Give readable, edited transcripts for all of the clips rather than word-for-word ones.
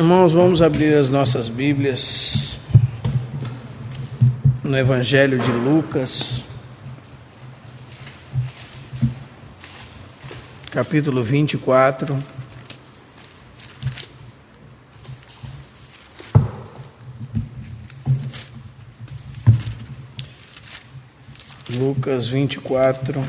Irmãos, vamos abrir as nossas Bíblias no Evangelho de Lucas, capítulo 24. Lucas 24.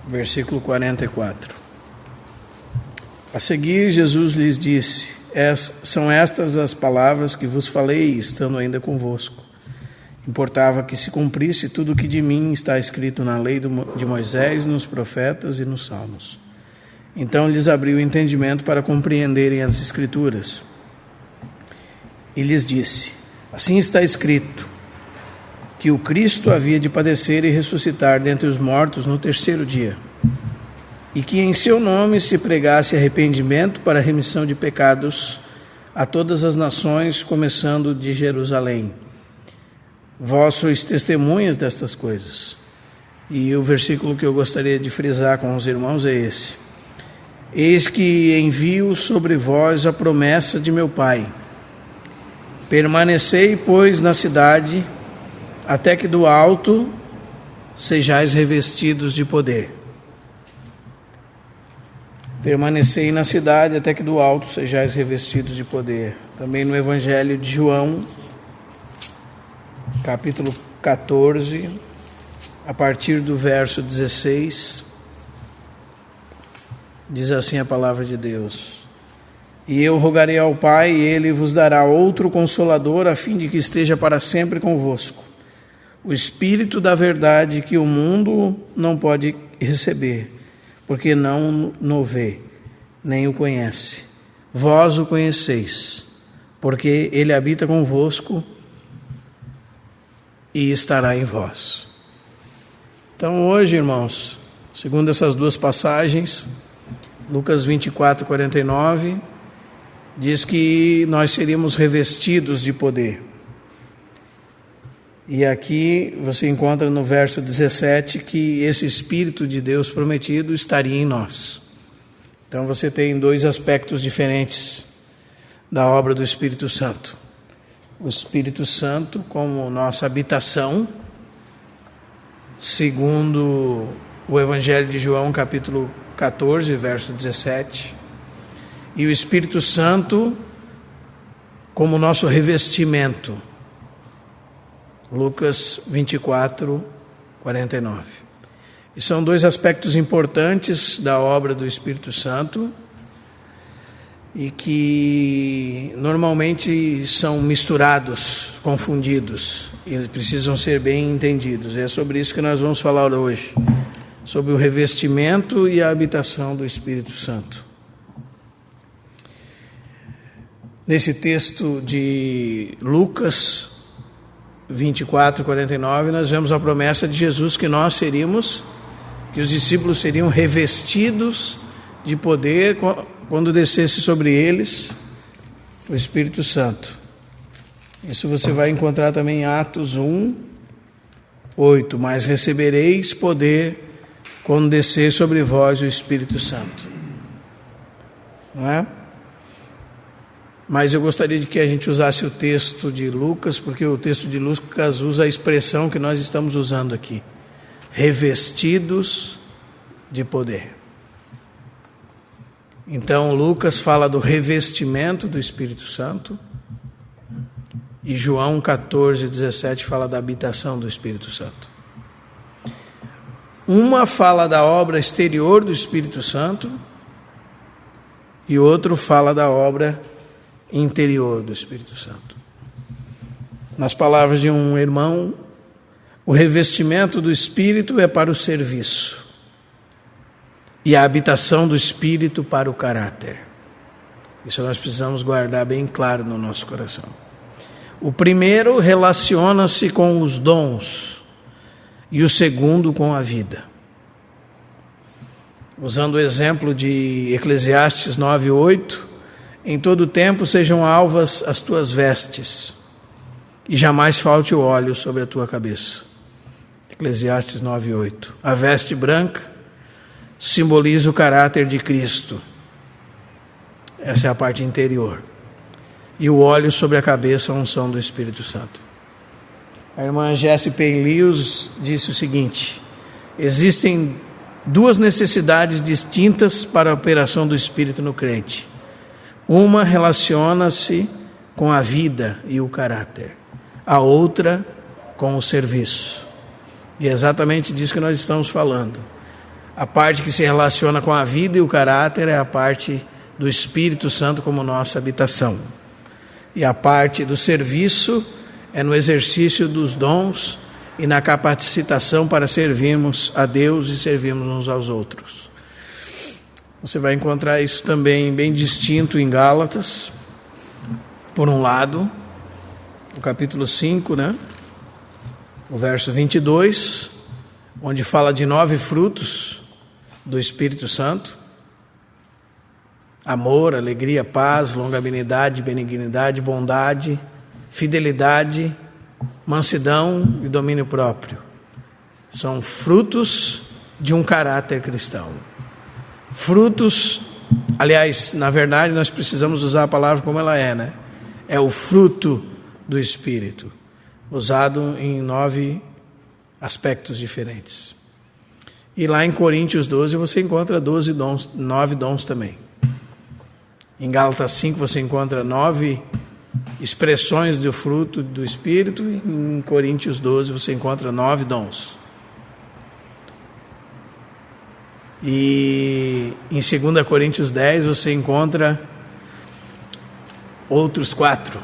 Versículo 44. A seguir, Jesus lhes disse: são estas as palavras que vos falei, estando ainda convosco. Importava que se cumprisse tudo o que de mim está escrito na lei de Moisés, nos profetas e nos salmos. Então lhes abriu o entendimento para compreenderem as Escrituras. E lhes disse: assim está escrito, que o Cristo havia de padecer e ressuscitar dentre os mortos no terceiro dia, e que em seu nome se pregasse arrependimento para a remissão de pecados a todas as nações, começando de Jerusalém. Vós sois testemunhas destas coisas. E o versículo que eu gostaria de frisar com os irmãos é esse: eis que envio sobre vós a promessa de meu Pai. Permanecei, pois, na cidade, até que do alto sejais revestidos de poder. Permanecei na cidade, até que do alto sejais revestidos de poder. Também no Evangelho de João, capítulo 14, a partir do verso 16, diz assim a palavra de Deus: e eu rogarei ao Pai, e Ele vos dará outro Consolador, a fim de que esteja para sempre convosco, o Espírito da verdade, que o mundo não pode receber, porque não o vê, nem o conhece. Vós o conheceis, porque Ele habita convosco e estará em vós. Então hoje, irmãos, segundo essas duas passagens, Lucas 24, 49, diz que nós seríamos revestidos de poder. E aqui você encontra no verso 17 que esse Espírito de Deus prometido estaria em nós. Então você tem dois aspectos diferentes da obra do Espírito Santo. O Espírito Santo como nossa habitação, segundo o Evangelho de João, capítulo 14, verso 17. E o Espírito Santo como nosso revestimento. Lucas 24, 49. E são dois aspectos importantes da obra do Espírito Santo e que normalmente são misturados, confundidos e precisam ser bem entendidos. É sobre isso que nós vamos falar hoje, sobre o revestimento e a habitação do Espírito Santo. Nesse texto de Lucas 24, 49, nós vemos a promessa de Jesus que que os discípulos seriam revestidos de poder quando descesse sobre eles o Espírito Santo. Isso você vai encontrar também em Atos 1, 8. Mas recebereis poder quando descer sobre vós o Espírito Santo. Não é? Mas eu gostaria de que a gente usasse o texto de Lucas, porque o texto de Lucas usa a expressão que nós estamos usando aqui: revestidos de poder. Então Lucas fala do revestimento do Espírito Santo e João 14, 17 fala da habitação do Espírito Santo. Uma fala da obra exterior do Espírito Santo e outro fala da obra interior do Espírito Santo. Nas palavras de um irmão, o revestimento do Espírito é para o serviço e a habitação do Espírito para o caráter. Isso nós precisamos guardar bem claro no nosso coração. O primeiro relaciona-se com os dons e o segundo com a vida. Usando o exemplo de Eclesiastes 9:8, em todo tempo sejam alvas as tuas vestes, e jamais falte o óleo sobre a tua cabeça. Eclesiastes 9:8. A veste branca simboliza o caráter de Cristo. Essa é a parte interior. E o óleo sobre a cabeça, a unção do Espírito Santo. A irmã Jessie Payne Lewis disse o seguinte: existem duas necessidades distintas para a operação do Espírito no crente. Uma relaciona-se com a vida e o caráter, a outra com o serviço. E é exatamente disso que nós estamos falando. A parte que se relaciona com a vida e o caráter é a parte do Espírito Santo como nossa habitação. E a parte do serviço é no exercício dos dons e na capacitação para servirmos a Deus e servirmos uns aos outros. Você vai encontrar isso também bem distinto em Gálatas. Por um lado, no capítulo 5, o verso 22, onde fala de 9 frutos do Espírito Santo: amor, alegria, paz, longanimidade, benignidade, bondade, fidelidade, mansidão e domínio próprio. São frutos de um caráter cristão. Frutos, aliás, na verdade nós precisamos usar a palavra como ela é, É o fruto do Espírito, usado em 9 aspectos diferentes. E lá em Coríntios 12 você encontra 9 dons também. Em Gálatas 5 você encontra 9 expressões do fruto do Espírito. Em Coríntios 12 você encontra 9 dons. E em 2 Coríntios 10 você encontra outros 4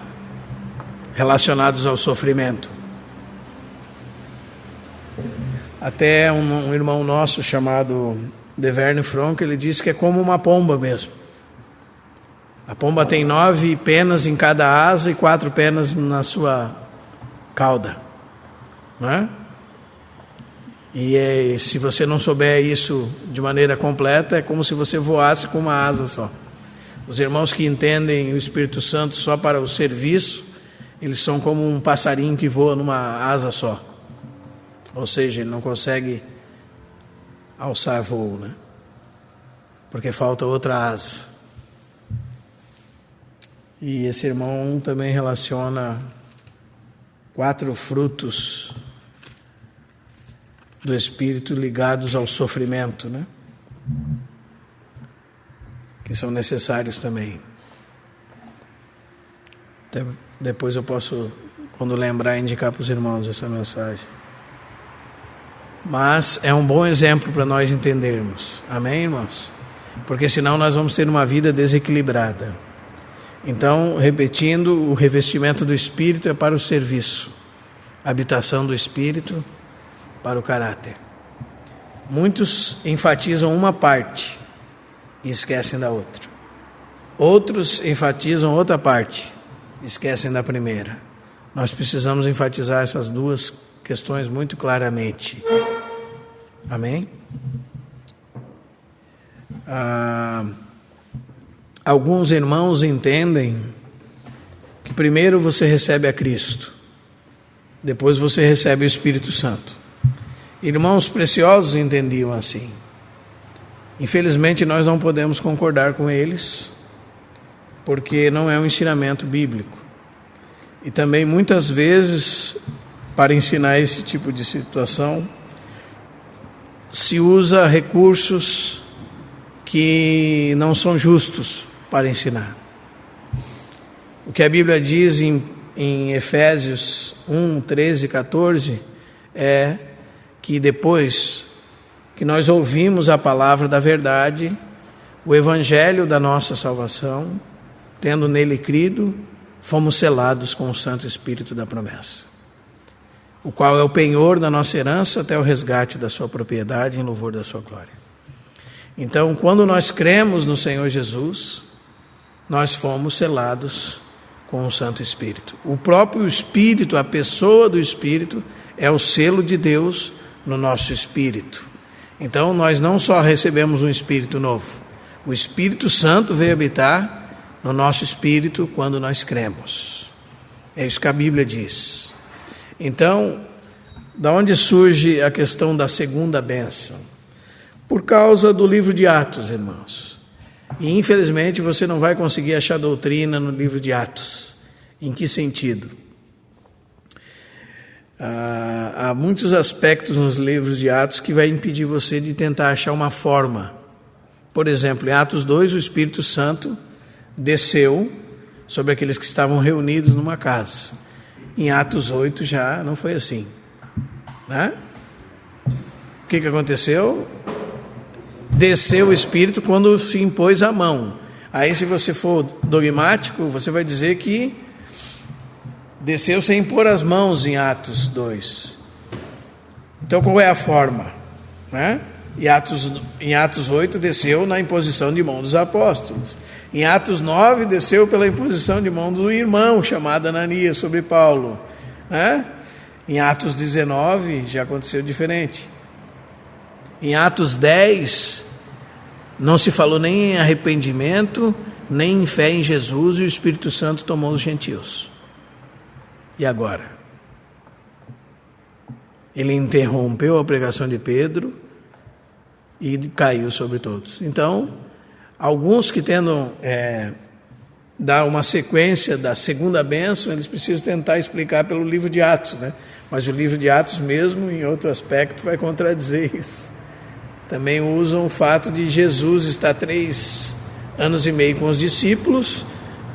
relacionados ao sofrimento. Até um irmão nosso chamado Deverne Fronk, ele disse que é como uma pomba mesmo. A pomba tem 9 penas em cada asa e 4 penas na sua cauda, E se você não souber isso de maneira completa, é como se você voasse com uma asa só. Os irmãos que entendem o Espírito Santo só para o serviço, eles são como um passarinho que voa numa asa só. Ou seja, ele não consegue alçar voo, Porque falta outra asa. E esse irmão também relaciona 4 frutos do Espírito ligados ao sofrimento, que são necessários também. Até depois eu posso, quando lembrar, indicar para os irmãos essa mensagem. Mas é um bom exemplo para nós entendermos. Amém, irmãos? Porque senão nós vamos ter uma vida desequilibrada. Então, repetindo, o revestimento do Espírito é para o serviço. A habitação do Espírito para o caráter. Muitos enfatizam uma parte e esquecem da outra. Outros enfatizam outra parte e esquecem da primeira. Nós precisamos enfatizar essas duas questões muito claramente. Amém? Alguns irmãos entendem que primeiro você recebe a Cristo, depois você recebe o Espírito Santo. Irmãos preciosos entendiam assim. Infelizmente nós não podemos concordar com eles, porque não é um ensinamento bíblico. E também muitas vezes, para ensinar esse tipo de situação, se usa recursos que não são justos para ensinar. O que a Bíblia diz em Efésios 1, 13 e 14 é que depois que nós ouvimos a palavra da verdade, o evangelho da nossa salvação, tendo nele crido, fomos selados com o Santo Espírito da promessa, o qual é o penhor da nossa herança até o resgate da sua propriedade em louvor da sua glória. Então, quando nós cremos no Senhor Jesus, nós fomos selados com o Santo Espírito. O próprio Espírito, a pessoa do Espírito, é o selo de Deus no nosso espírito. Então, nós não só recebemos um Espírito novo, o Espírito Santo veio habitar no nosso espírito quando nós cremos. É isso que a Bíblia diz. Então, da onde surge a questão da segunda bênção? Por causa do livro de Atos, irmãos. E infelizmente você não vai conseguir achar doutrina no livro de Atos. Em que sentido? Há muitos aspectos nos livros de Atos que vai impedir você de tentar achar uma forma. Por exemplo, em Atos 2, o Espírito Santo desceu sobre aqueles que estavam reunidos numa casa. Em Atos 8 já não foi assim, né? O que aconteceu? Desceu o Espírito quando se impôs a mão. Aí, se você for dogmático, você vai dizer que desceu sem impor as mãos em Atos 2. Então, qual é a forma? Né? Em Atos 8, desceu na imposição de mão dos apóstolos. Em Atos 9, desceu pela imposição de mão do irmão, chamado Ananias, sobre Paulo. Né? Em Atos 19, já aconteceu diferente. Em Atos 10, não se falou nem em arrependimento, nem em fé em Jesus, e o Espírito Santo tomou os gentios. E agora? Ele interrompeu a pregação de Pedro e caiu sobre todos. Então, alguns que tentam dar uma sequência da segunda bênção, eles precisam tentar explicar pelo livro de Atos, né? Mas o livro de Atos mesmo, em outro aspecto, vai contradizer isso. Também usam o fato de Jesus estar 3 anos e meio com os discípulos,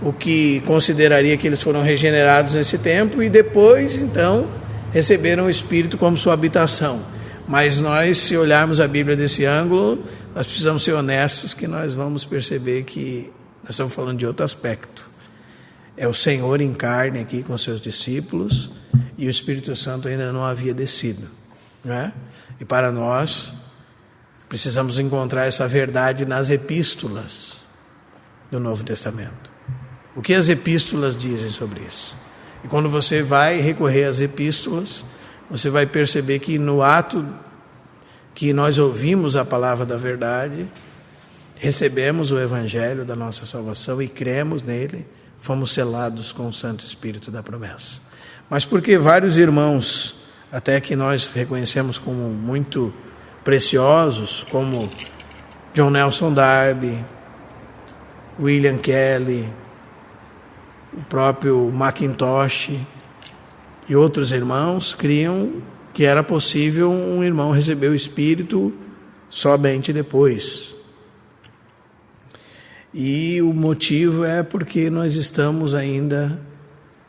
o que consideraria que eles foram regenerados nesse tempo, e depois, então, receberam o Espírito como sua habitação. Mas nós, se olharmos a Bíblia desse ângulo, nós precisamos ser honestos, que nós vamos perceber que nós estamos falando de outro aspecto. É o Senhor em carne aqui com seus discípulos, e o Espírito Santo ainda não havia descido, né? E para nós, precisamos encontrar essa verdade nas epístolas do Novo Testamento. O que as epístolas dizem sobre isso? E quando você vai recorrer às epístolas, você vai perceber que no ato que nós ouvimos a palavra da verdade, recebemos o evangelho da nossa salvação e cremos nele, fomos selados com o Santo Espírito da promessa. Mas porque vários irmãos, até que nós reconhecemos como muito preciosos, como John Nelson Darby, William Kelly, o próprio Macintosh e outros irmãos, criam que era possível um irmão receber o Espírito somente depois. E o motivo é porque nós estamos ainda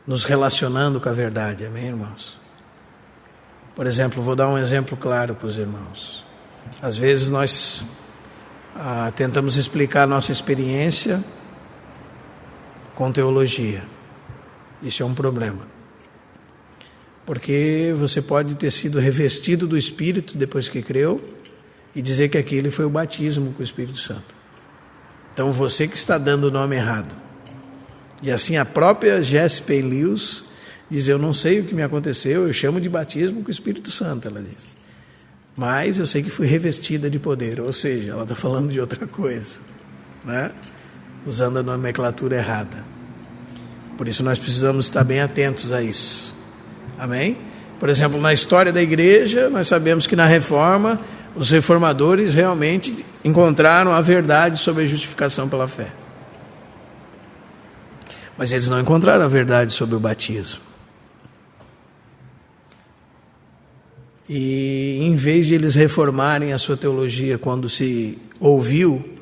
nos relacionando com a verdade, amém, irmãos? Por exemplo, vou dar um exemplo claro para os irmãos. Às vezes nós tentamos explicar a nossa experiência com teologia. Isso é um problema. Porque você pode ter sido revestido do Espírito depois que creu e dizer que aquele foi o batismo com o Espírito Santo. Então você que está dando o nome errado. E assim a própria Jessie Lewis diz: eu não sei o que me aconteceu, eu chamo de batismo com o Espírito Santo, ela diz. Mas eu sei que fui revestida de poder, ou seja, ela está falando de outra coisa, né? Usando a nomenclatura errada. Por isso nós precisamos estar bem atentos a isso. Amém? Por exemplo, na história da igreja, nós sabemos que na Reforma, os reformadores realmente encontraram a verdade sobre a justificação pela fé. Mas eles não encontraram a verdade sobre o batismo. E em vez de eles reformarem a sua teologia quando se ouviu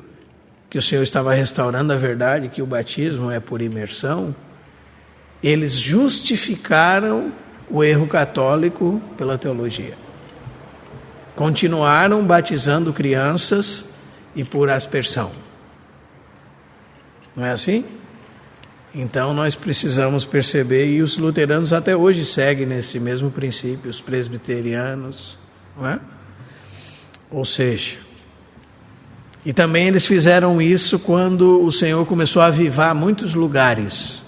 que o Senhor estava restaurando a verdade, que o batismo é por imersão, eles justificaram o erro católico pela teologia. Continuaram batizando crianças e por aspersão. Não é assim? Então nós precisamos perceber, e os luteranos até hoje seguem nesse mesmo princípio, os presbiterianos, não é? Ou seja, e também eles fizeram isso quando o Senhor começou a avivar muitos lugares.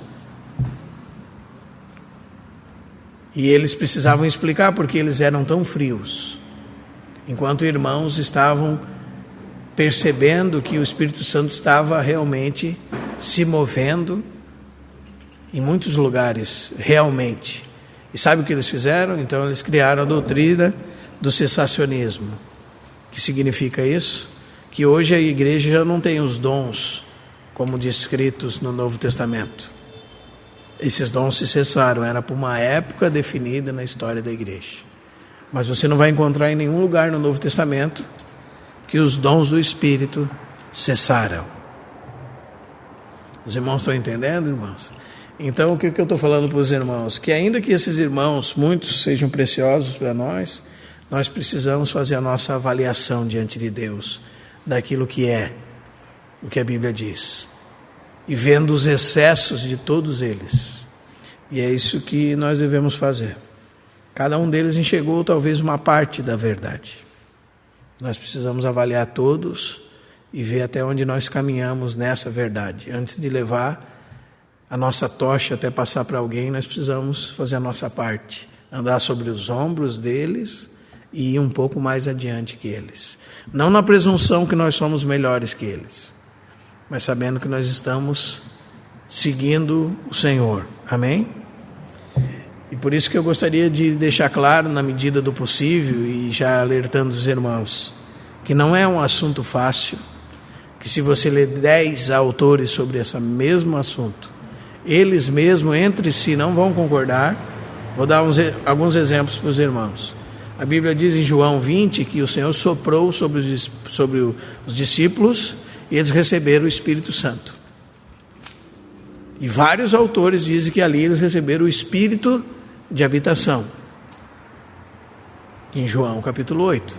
E eles precisavam explicar porque eles eram tão frios. Enquanto irmãos estavam percebendo que o Espírito Santo estava realmente se movendo em muitos lugares, realmente. E sabe o que eles fizeram? Então eles criaram a doutrina do cessacionismo. Que significa isso? Que hoje a igreja já não tem os dons como descritos no Novo Testamento. Esses dons se cessaram, era por uma época definida na história da igreja. Mas você não vai encontrar em nenhum lugar no Novo Testamento que os dons do Espírito cessaram. Os irmãos estão entendendo, irmãos? Então, o que eu estou falando para os irmãos? Que ainda que esses irmãos, muitos, sejam preciosos para nós, nós precisamos fazer a nossa avaliação diante de Deus, daquilo que é, o que a Bíblia diz. E vendo os excessos de todos eles. E é isso que nós devemos fazer. Cada um deles enxergou talvez uma parte da verdade. Nós precisamos avaliar todos e ver até onde nós caminhamos nessa verdade. Antes de levar a nossa tocha até passar para alguém, nós precisamos fazer a nossa parte. Andar sobre os ombros deles e ir um pouco mais adiante que eles. Não na presunção que nós somos melhores que eles, mas sabendo que nós estamos seguindo o Senhor. Amém? E por isso que eu gostaria de deixar claro, na medida do possível, e já alertando os irmãos, que não é um assunto fácil, que se você ler 10 autores sobre esse mesmo assunto, eles mesmos entre si não vão concordar. Vou dar alguns exemplos para os irmãos. A Bíblia diz em João 20 que o Senhor soprou sobre os discípulos e eles receberam o Espírito Santo. E vários autores dizem que ali eles receberam o Espírito de habitação. Em João capítulo 8.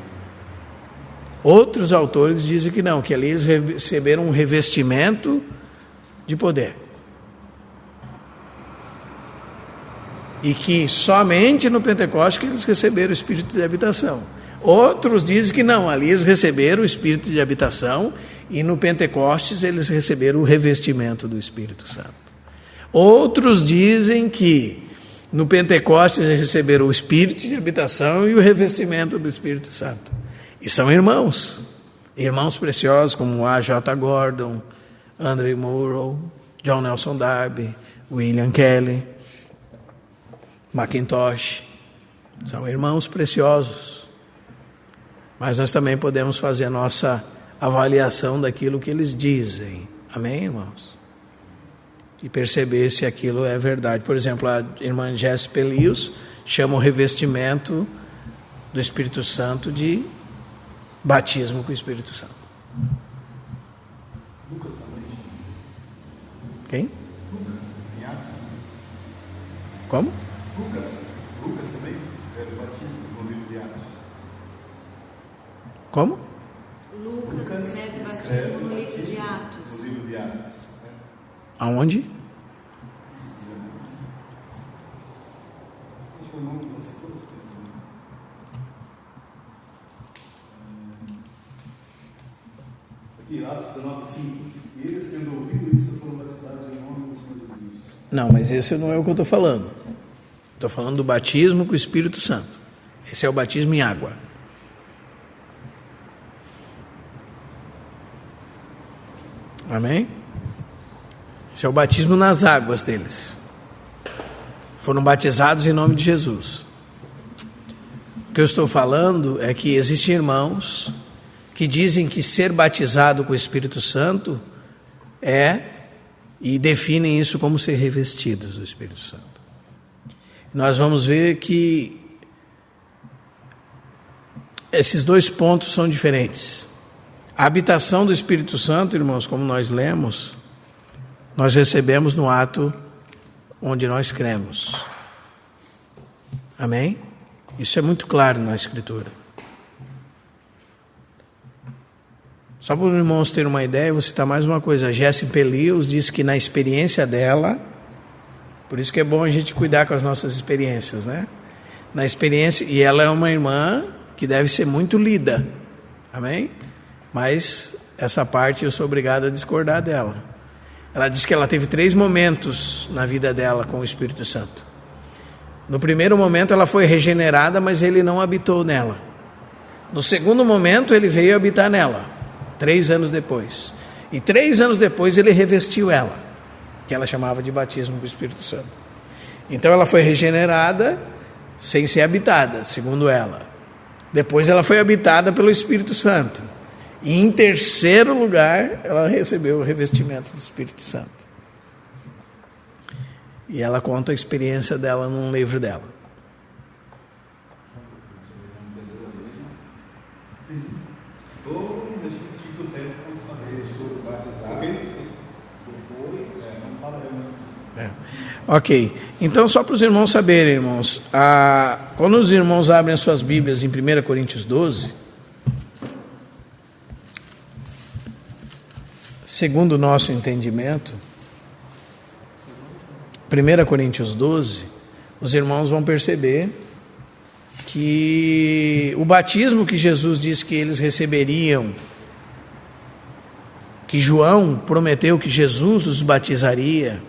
Outros autores dizem que não, que ali eles receberam um revestimento de poder. E que somente no Pentecostes que eles receberam o Espírito de habitação. Outros dizem que não, ali eles receberam o Espírito de habitação e no Pentecostes eles receberam o revestimento do Espírito Santo. Outros dizem que no Pentecostes eles receberam o Espírito de habitação e o revestimento do Espírito Santo. E são irmãos preciosos como A. J. Gordon, Andrew Murrow, John Nelson Darby, William Kelly, Macintosh. São irmãos preciosos. Mas nós também podemos fazer a nossa avaliação daquilo que eles dizem. Amém, irmãos? E perceber se aquilo é verdade. Por exemplo, a irmã Jess Pelius chama o revestimento do Espírito Santo de batismo com o Espírito Santo. Lucas também. Quem? Lucas, em Atos. Como? Lucas também escreve o batismo no livro de Atos. Como? Lucas escreve batismo no livro de Atos. No livro de Atos. Aonde? Acho que é o nome das coisas. Aqui, Atos 19:5. E eles, tendo ouvido isso, foram batizados em nome do Senhor Jesus. Não, mas esse não é o que eu estou falando. Estou falando do batismo com o Espírito Santo. Esse é o batismo em água. Amém? Esse é o batismo nas águas deles. Foram batizados em nome de Jesus. O que eu estou falando é que existem irmãos que dizem que ser batizado com o Espírito Santo e definem isso como ser revestidos do Espírito Santo. Nós vamos ver que esses dois pontos são diferentes. A habitação do Espírito Santo, irmãos, como nós lemos, nós recebemos no ato onde nós cremos. Amém? Isso é muito claro na Escritura. Só para os irmãos terem uma ideia, vou citar mais uma coisa. A Jessie Pelius diz que na experiência dela, por isso que é bom a gente cuidar com as nossas experiências, né? Na experiência, e ela é uma irmã que deve ser muito lida. Amém? Mas essa parte eu sou obrigado a discordar dela. Ela diz que ela teve 3 momentos na vida dela com o Espírito Santo. No primeiro momento ela foi regenerada, mas ele não habitou nela. No segundo momento ele veio habitar nela, 3 anos depois. E 3 anos depois ele revestiu ela. que ela chamava de batismo com o Espírito Santo. Então ela foi regenerada sem ser habitada, segundo ela. Depois ela foi habitada pelo Espírito Santo. E em terceiro lugar, ela recebeu o revestimento do Espírito Santo. E ela conta a experiência dela num livro dela. Ok, então só para os irmãos saberem, irmãos, quando os irmãos abrem as suas Bíblias em 1 Coríntios 12, segundo o nosso entendimento, 1 Coríntios 12, os irmãos vão perceber que o batismo que Jesus disse que eles receberiam, que João prometeu que Jesus os batizaria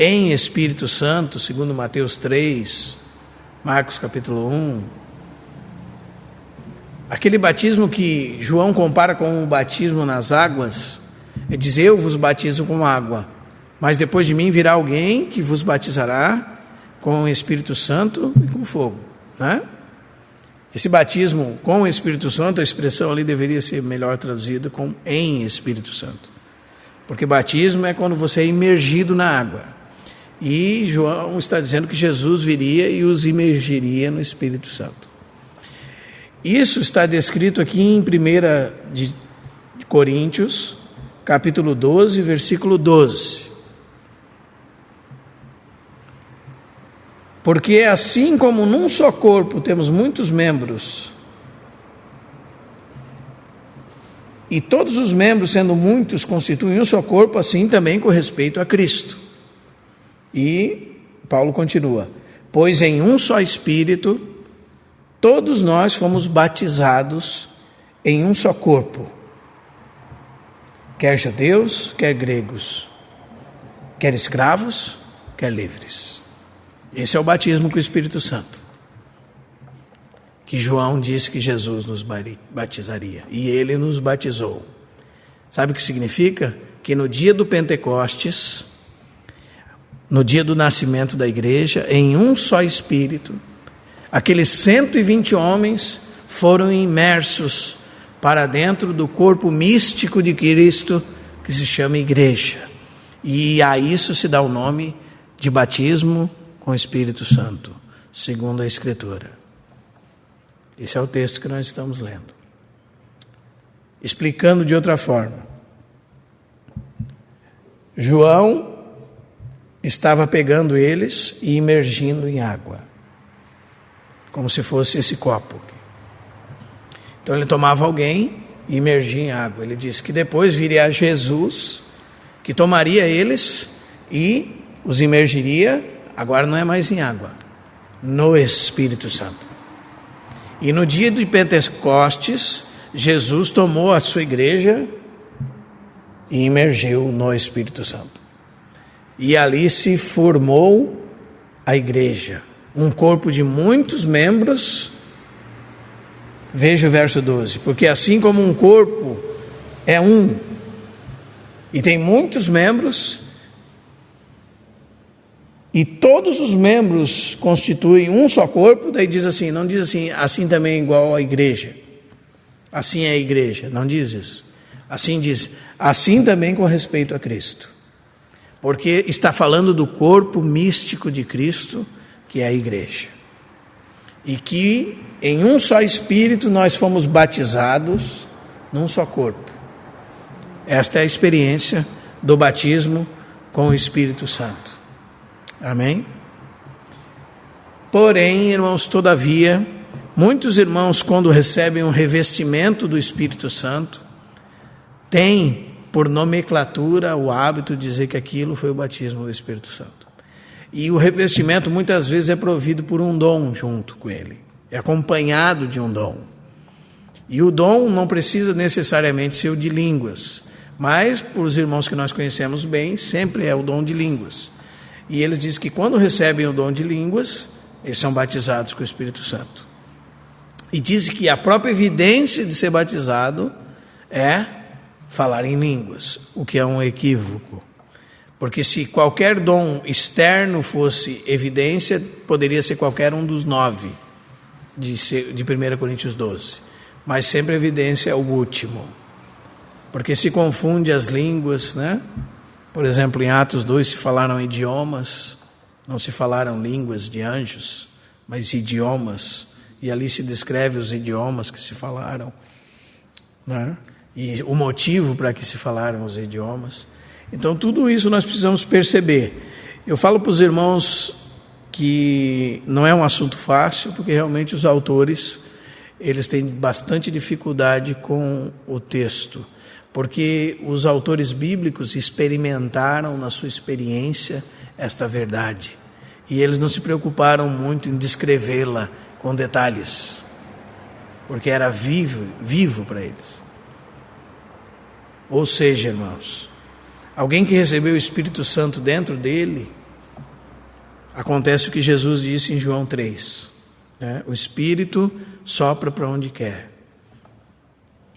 em Espírito Santo, segundo Mateus 3, Marcos capítulo 1, aquele batismo que João compara com o batismo nas águas, é dizer, eu vos batizo com água, mas depois de mim virá alguém que vos batizará com o Espírito Santo e com fogo, né? Esse batismo com o Espírito Santo, a expressão ali deveria ser melhor traduzida com em Espírito Santo, porque batismo é quando você é imergido na água, e João está dizendo que Jesus viria e os imergiria no Espírito Santo. Isso está descrito aqui em 1 de Coríntios, capítulo 12, versículo 12. Porque assim como num só corpo temos muitos membros, e todos os membros, sendo muitos, constituem um só corpo, assim também com respeito a Cristo. E Paulo continua, pois em um só Espírito, todos nós fomos batizados em um só corpo, quer judeus, quer gregos, quer escravos, quer livres. Esse é o batismo com o Espírito Santo, que João disse que Jesus nos batizaria, e ele nos batizou. Sabe o que significa? Que no dia do Pentecostes, no dia do nascimento da igreja, em um só Espírito, aqueles 120 homens foram imersos para dentro do corpo místico de Cristo, que se chama igreja. E a isso se dá o nome de batismo com o Espírito Santo, segundo a Escritura. Esse é o texto que nós estamos lendo. Explicando de outra forma, João estava pegando eles e imergindo em água, como se fosse esse copo aqui. Então ele tomava alguém e imergia em água. Ele disse que depois viria Jesus, que tomaria eles e os imergiria, agora não é mais em água, no Espírito Santo. E no dia de Pentecostes, Jesus tomou a sua igreja e imergiu no Espírito Santo. E ali se formou a igreja, um corpo de muitos membros. Veja o verso 12, porque assim como um corpo é um, e tem muitos membros, e todos os membros constituem um só corpo, daí diz assim, não diz assim, assim também é igual à igreja, assim é a igreja, não diz isso. Assim diz, assim também com respeito a Cristo. Porque está falando do corpo místico de Cristo, que é a igreja. E que em um só Espírito nós fomos batizados num só corpo. Esta é a experiência do batismo com o Espírito Santo. Amém? Porém, irmãos, todavia, muitos irmãos, quando recebem um revestimento do Espírito Santo, têm por nomenclatura o hábito de dizer que aquilo foi o batismo do Espírito Santo. E o revestimento muitas vezes é provido por um dom junto com ele, é acompanhado de um dom. E o dom não precisa necessariamente ser o de línguas, mas por os irmãos que nós conhecemos bem, sempre é o dom de línguas. E eles dizem que quando recebem o dom de línguas, eles são batizados com o Espírito Santo. E dizem que a própria evidência de ser batizado é falar em línguas, o que é um equívoco. Porque se qualquer dom externo fosse evidência, poderia ser qualquer um dos 9 de 1 Coríntios 12. Mas sempre a evidência é o último. Porque se confunde as línguas, né? Por exemplo, em Atos 2 se falaram idiomas, não se falaram línguas de anjos, mas idiomas. E ali se descreve os idiomas que se falaram, né? E o motivo para que se falaram os idiomas. Então tudo isso nós precisamos perceber. Eu falo para os irmãos que não é um assunto fácil, porque realmente os autores eles têm bastante dificuldade com o texto, porque os autores bíblicos experimentaram na sua experiência esta verdade, e eles não se preocuparam muito em descrevê-la com detalhes, porque era vivo para eles. Ou seja, irmãos, alguém que recebeu o Espírito Santo dentro dele, acontece o que Jesus disse em João 3, né? O Espírito sopra para onde quer.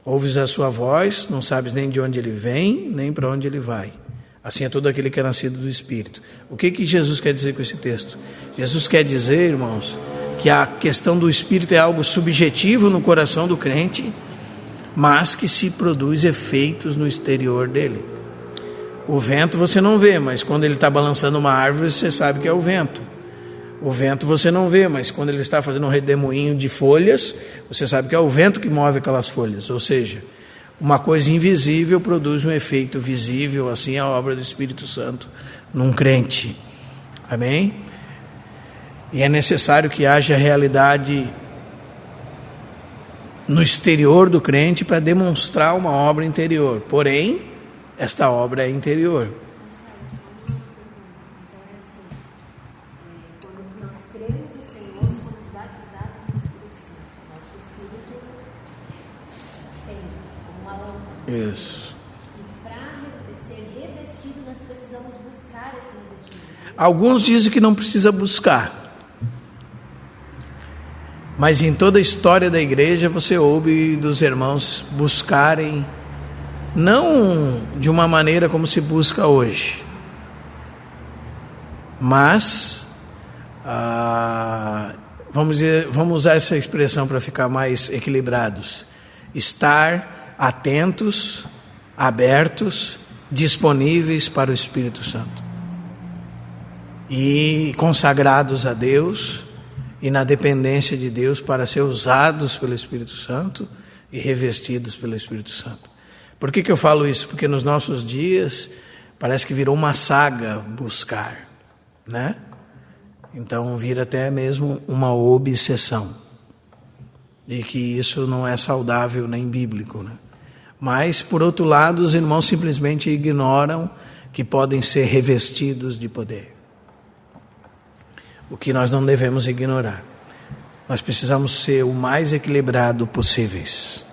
Ouves a sua voz, não sabes nem de onde ele vem, nem para onde ele vai. Assim é todo aquele que é nascido do Espírito. O que Jesus quer dizer com esse texto? Jesus quer dizer, irmãos, que a questão do Espírito é algo subjetivo no coração do crente, mas que se produz efeitos no exterior dele. O vento você não vê, mas quando ele está balançando uma árvore, você sabe que é o vento. O vento você não vê, mas quando ele está fazendo um redemoinho de folhas, você sabe que é o vento que move aquelas folhas. Ou seja, uma coisa invisível produz um efeito visível, assim é a obra do Espírito Santo num crente. Amém? E é necessário que haja realidade no exterior do crente para demonstrar uma obra interior. Porém, esta obra é interior. Quando nós cremos no Senhor, somos batizados no Espírito Santo. Nosso Espírito acende como uma lâmpada. Isso. E para ser revestido, nós precisamos buscar esse revestimento. Alguns dizem que não precisa buscar. Mas em toda a história da igreja você ouve dos irmãos buscarem, não de uma maneira como se busca hoje, mas vamos usar essa expressão para ficar mais equilibrados: estar atentos, abertos, disponíveis para o Espírito Santo e consagrados a Deus e na dependência de Deus para ser usados pelo Espírito Santo e revestidos pelo Espírito Santo. Por que eu falo isso? Porque nos nossos dias parece que virou uma saga buscar, né? Então vira até mesmo uma obsessão, e que isso não é saudável nem bíblico, né? Mas, por outro lado, os irmãos simplesmente ignoram que podem ser revestidos de poder. O que nós não devemos ignorar. Nós precisamos ser o mais equilibrado possíveis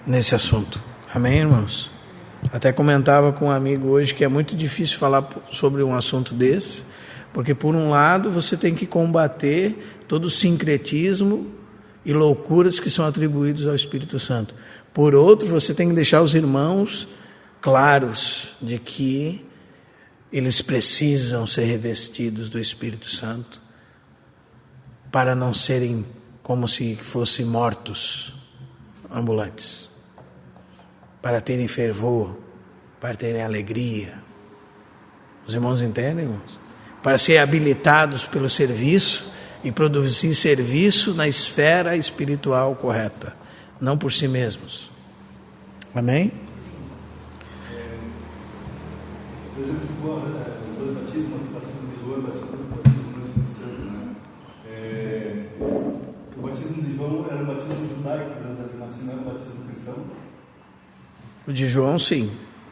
nesse assunto. Amém, irmãos? Até comentava com um amigo hoje que é muito difícil falar sobre um assunto desse, porque por um lado você tem que combater todo o sincretismo e loucuras que são atribuídos ao Espírito Santo. Por outro, você tem que deixar os irmãos claros de que eles precisam ser revestidos do Espírito Santo para não serem como se fossem mortos ambulantes, para terem fervor, para terem alegria. Os irmãos entendem, irmãos? Para serem habilitados pelo serviço e produzir serviço na esfera espiritual correta, não por si mesmos. Amém? Por exemplo, os dois batismos, o batismo de João e o batismo do Espírito Santo, né? O batismo de João era um batismo judaico, podemos afirmar assim, não era um batismo cristão? O de João, sim.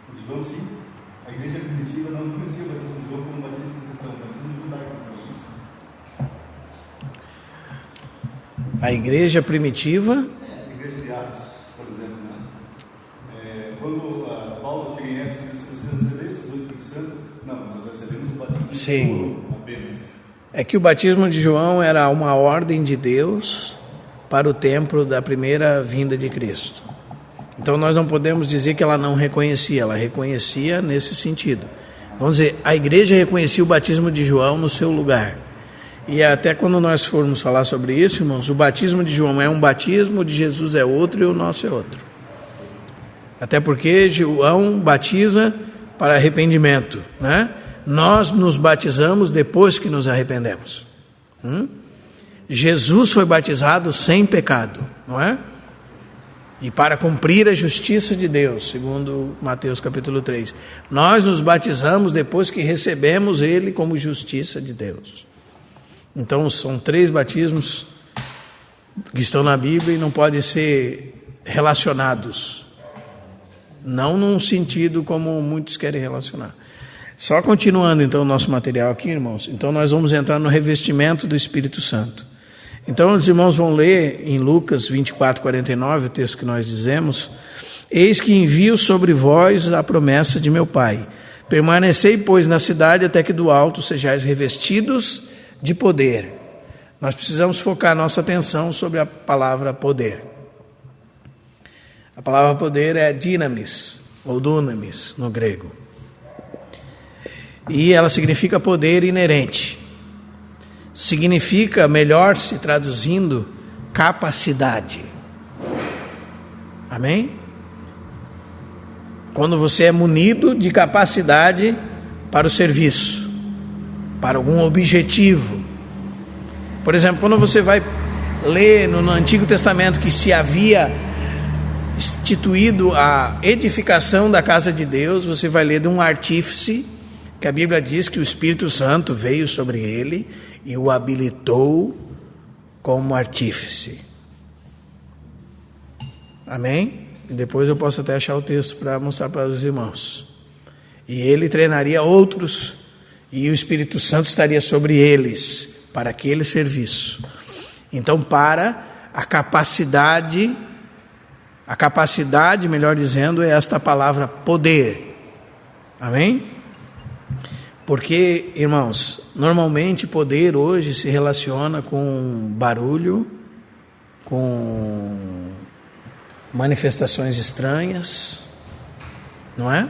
O de João, sim. A igreja primitiva não conhecia o batismo de João como um batismo cristão, um batismo judaico, não é isso? A igreja primitiva... A igreja de Atos, por exemplo, né? Quando Paulo chega em Éfeso e diz que você receber esse do Espírito Santo, não, nós recebemos o batismo de João apenas. É que o batismo de João era uma ordem de Deus para o tempo da primeira vinda de Cristo. Então nós não podemos dizer que ela não reconhecia, ela reconhecia nesse sentido. Vamos dizer, a igreja reconhecia o batismo de João no seu lugar. E até quando nós formos falar sobre isso, irmãos, o batismo de João é um batismo, o de Jesus é outro e o nosso é outro. Até porque João batiza para arrependimento, né? Nós nos batizamos depois que nos arrependemos. Jesus foi batizado sem pecado, não é? E para cumprir a justiça de Deus, segundo Mateus capítulo 3. Nós nos batizamos depois que recebemos Ele como justiça de Deus. Então são 3 batismos que estão na Bíblia e não podem ser relacionados. Não num sentido como muitos querem relacionar. Só continuando então o nosso material aqui, irmãos. Então nós vamos entrar no revestimento do Espírito Santo. Então os irmãos vão ler em Lucas 24, 49, o texto que nós dizemos: eis que envio sobre vós a promessa de meu Pai. Permanecei, pois, na cidade até que do alto sejais revestidos de poder. Nós precisamos focar nossa atenção sobre a palavra poder. A palavra poder é dynamis, ou dunamis no grego. E ela significa poder inerente. Significa, melhor se traduzindo, capacidade. Amém? Quando você é munido de capacidade para o serviço, para algum objetivo. Por exemplo, quando você vai ler no Antigo Testamento que se havia instituído a edificação da casa de Deus, você vai ler de um artífice, que a Bíblia diz que o Espírito Santo veio sobre ele e o habilitou como artífice. Amém? E depois eu posso até achar o texto para mostrar para os irmãos. E ele treinaria outros, e o Espírito Santo estaria sobre eles, para aquele serviço. Então, para a capacidade, melhor dizendo, é esta palavra poder. Amém? Porque, irmãos, normalmente poder hoje se relaciona com barulho, com manifestações estranhas, não é?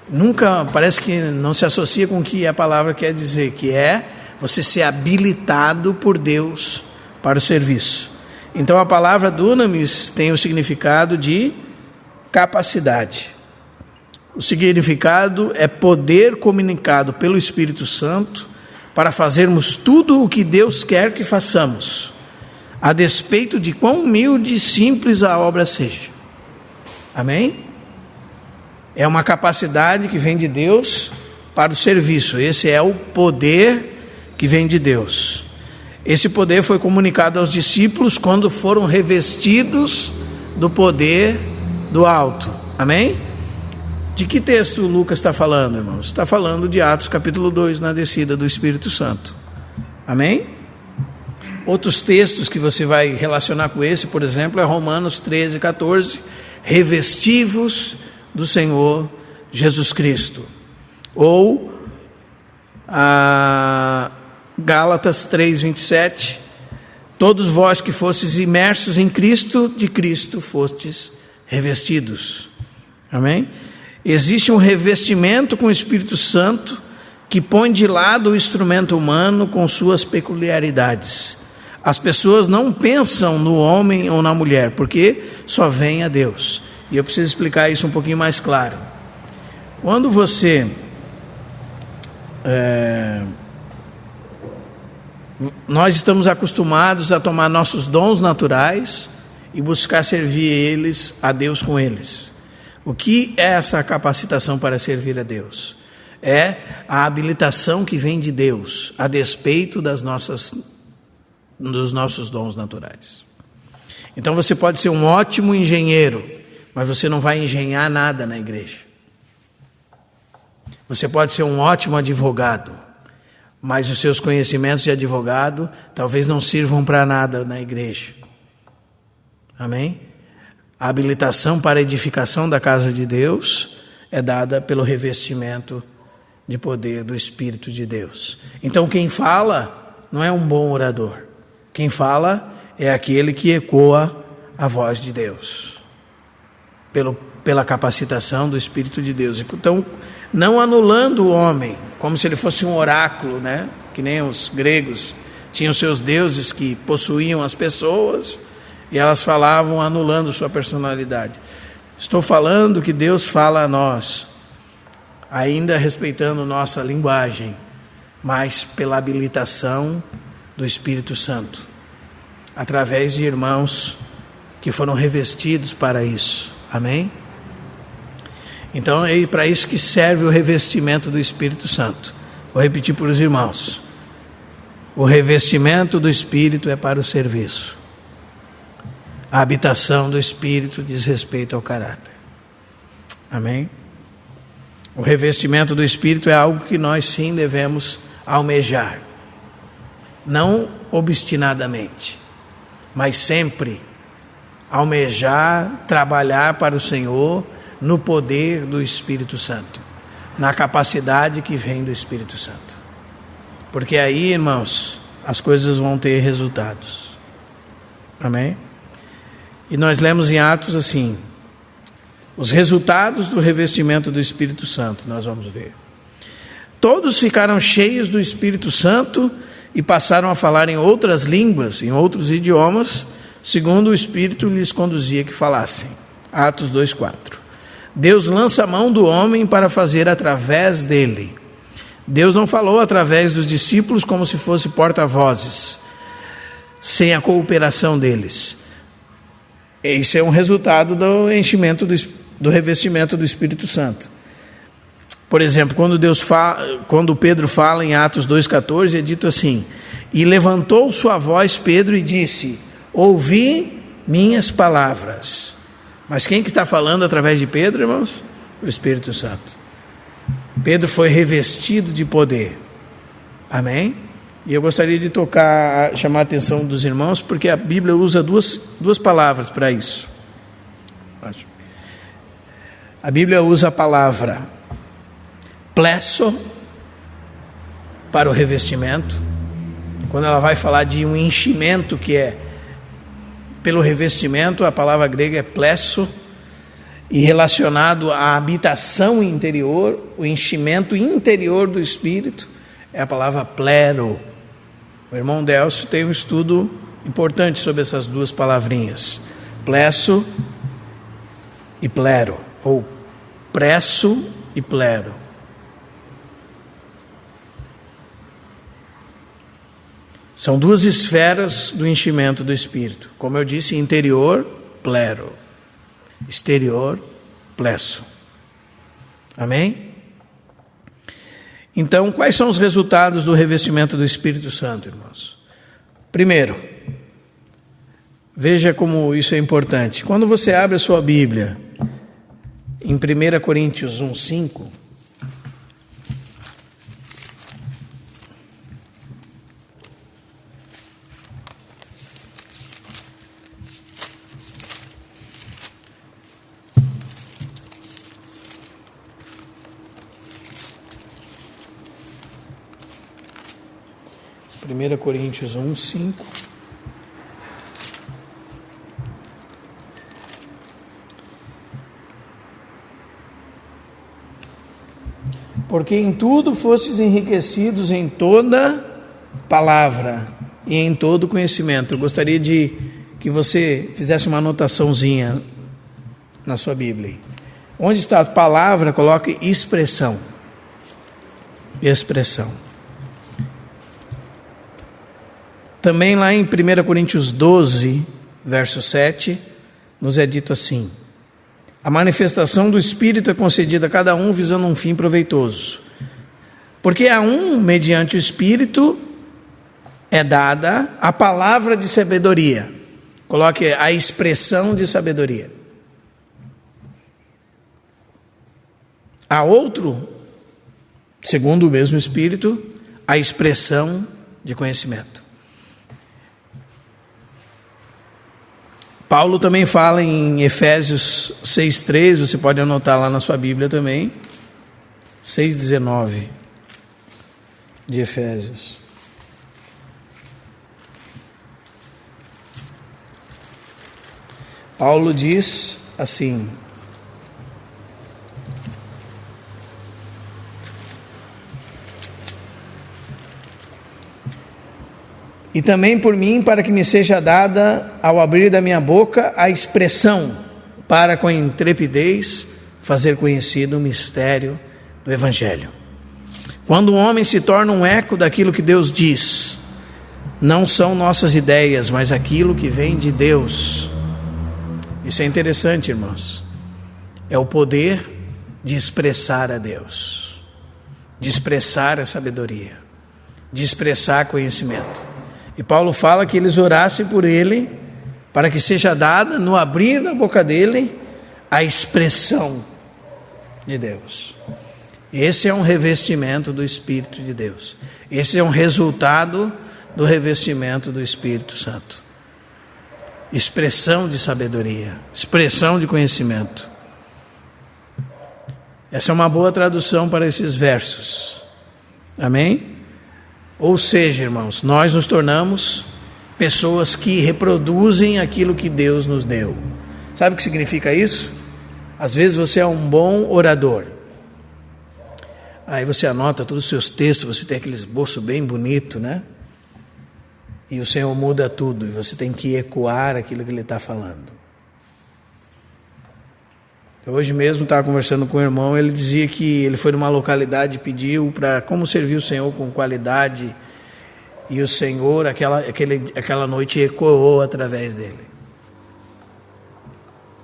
Nunca, parece que não se associa com o que a palavra quer dizer, que é você ser habilitado por Deus para o serviço. Então a palavra dunamis tem o significado de capacidade. O significado é poder comunicado pelo Espírito Santo para fazermos tudo o que Deus quer que façamos, a despeito de quão humilde e simples a obra seja. Amém? É uma capacidade que vem de Deus para o serviço. Esse é o poder que vem de Deus. Esse poder foi comunicado aos discípulos quando foram revestidos do poder do alto. Amém? De que texto Lucas está falando, irmãos? Está falando de Atos capítulo 2, na descida do Espírito Santo. Amém? Outros textos que você vai relacionar com esse, por exemplo, é Romanos 13, 14. Revestivos do Senhor Jesus Cristo. Ou Gálatas 3, 27. Todos vós que fostes imersos em Cristo, de Cristo fostes revestidos. Amém? Existe um revestimento com o Espírito Santo que põe de lado o instrumento humano com suas peculiaridades. As pessoas não pensam no homem ou na mulher, porque só vem a Deus. E eu preciso explicar isso um pouquinho mais claro. Quando você nós estamos acostumados a tomar nossos dons naturais e buscar servir eles, a Deus com eles. O que é essa capacitação para servir a Deus? É a habilitação que vem de Deus, a despeito dos nossos dons naturais. Então você pode ser um ótimo engenheiro, mas você não vai engenhar nada na igreja. Você pode ser um ótimo advogado, mas os seus conhecimentos de advogado talvez não sirvam para nada na igreja. Amém? A habilitação para a edificação da casa de Deus é dada pelo revestimento de poder do Espírito de Deus. Então quem fala não é um bom orador. Quem fala é aquele que ecoa a voz de Deus, pela capacitação do Espírito de Deus. Então, não anulando o homem, como se ele fosse um oráculo, né? Que nem os gregos tinham seus deuses que possuíam as pessoas e elas falavam anulando sua personalidade. Estou falando que Deus fala a nós, ainda respeitando nossa linguagem, mas pela habilitação do Espírito Santo, através de irmãos que foram revestidos para isso. Amém? Então é para isso que serve o revestimento do Espírito Santo. Vou repetir para os irmãos. O revestimento do Espírito é para o serviço. A habitação do Espírito diz respeito ao caráter. Amém? O revestimento do Espírito é algo que nós sim devemos almejar. Não obstinadamente, mas sempre almejar, trabalhar para o Senhor no poder do Espírito Santo, na capacidade que vem do Espírito Santo. Porque aí, irmãos, as coisas vão ter resultados. Amém? E nós lemos em Atos assim, os resultados do revestimento do Espírito Santo, nós vamos ver. Todos ficaram cheios do Espírito Santo e passaram a falar em outras línguas, em outros idiomas, segundo o Espírito lhes conduzia que falassem. Atos 2:4. Deus lança a mão do homem para fazer através dele. Deus não falou através dos discípulos como se fosse porta-vozes, sem a cooperação deles. Esse é um resultado do enchimento do revestimento do Espírito Santo. Por exemplo, quando Pedro fala em Atos 2,14, é dito assim: e levantou sua voz Pedro e disse: ouvi minhas palavras. Mas quem que está falando através de Pedro, irmãos? O Espírito Santo. Pedro foi revestido de poder. Amém? E eu gostaria de chamar a atenção dos irmãos, porque a Bíblia usa duas palavras para isso. A Bíblia usa a palavra plesso para o revestimento, quando ela vai falar de um enchimento que é pelo revestimento, a palavra grega é plesso, e relacionado à habitação interior, o enchimento interior do Espírito, é a palavra plero. O irmão Delcio tem um estudo importante sobre essas duas palavrinhas, plesso e plero, ou presso e plero. São duas esferas do enchimento do Espírito. Como eu disse, interior, plero. Exterior, plesso. Amém? Então, quais são os resultados do revestimento do Espírito Santo, irmãos? Primeiro, veja como isso é importante. Quando você abre a sua Bíblia, em 1 Coríntios 1:5, Coríntios 1:5. Porque em tudo fostes enriquecidos em toda palavra e em todo conhecimento. Eu gostaria de que você fizesse uma anotaçãozinha na sua Bíblia. Onde está a palavra, coloque expressão. Expressão. Também lá em 1 Coríntios 12, verso 7, nos é dito assim: a manifestação do Espírito é concedida a cada um visando um fim proveitoso. Porque a um, mediante o Espírito, é dada a palavra de sabedoria. Coloque a expressão de sabedoria. A outro, segundo o mesmo Espírito, a expressão de conhecimento. Paulo também fala em Efésios 6:3, você pode anotar lá na sua Bíblia também, 6:19 de Efésios. Paulo diz assim: e também por mim, para que me seja dada, ao abrir da minha boca, a expressão, para com intrepidez fazer conhecido o mistério do Evangelho. Quando um homem se torna um eco daquilo que Deus diz, não são nossas ideias, mas aquilo que vem de Deus. Isso é interessante, irmãos. É o poder de expressar a Deus, de expressar a sabedoria, de expressar conhecimento. E Paulo fala que eles orassem por ele, para que seja dada, no abrir da boca dele, a expressão de Deus. Esse é um revestimento do Espírito de Deus. Esse é um resultado do revestimento do Espírito Santo. Expressão de sabedoria, expressão de conhecimento. Essa é uma boa tradução para esses versos. Amém? Ou seja, irmãos, nós nos tornamos pessoas que reproduzem aquilo que Deus nos deu. Sabe o que significa isso? Às vezes você é um bom orador. Aí você anota todos os seus textos, você tem aquele esboço bem bonito, né? E o Senhor muda tudo, e você tem que ecoar aquilo que Ele está falando. Hoje mesmo estava conversando com o irmão, ele dizia que ele foi numa localidade e pediu para como servir o Senhor com qualidade, e o Senhor aquela noite ecoou através dele.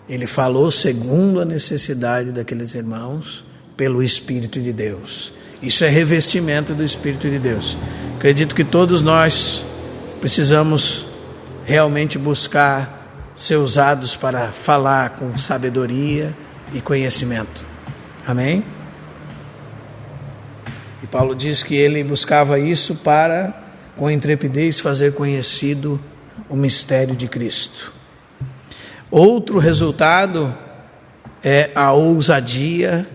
Ele falou segundo a necessidade daqueles irmãos, pelo Espírito de Deus. Isso é revestimento do Espírito de Deus. Acredito que todos nós precisamos realmente buscar ser usados para falar com sabedoria e conhecimento. Amém? E Paulo diz que ele buscava isso para, com intrepidez, fazer conhecido o mistério de Cristo. Outro resultado é a ousadia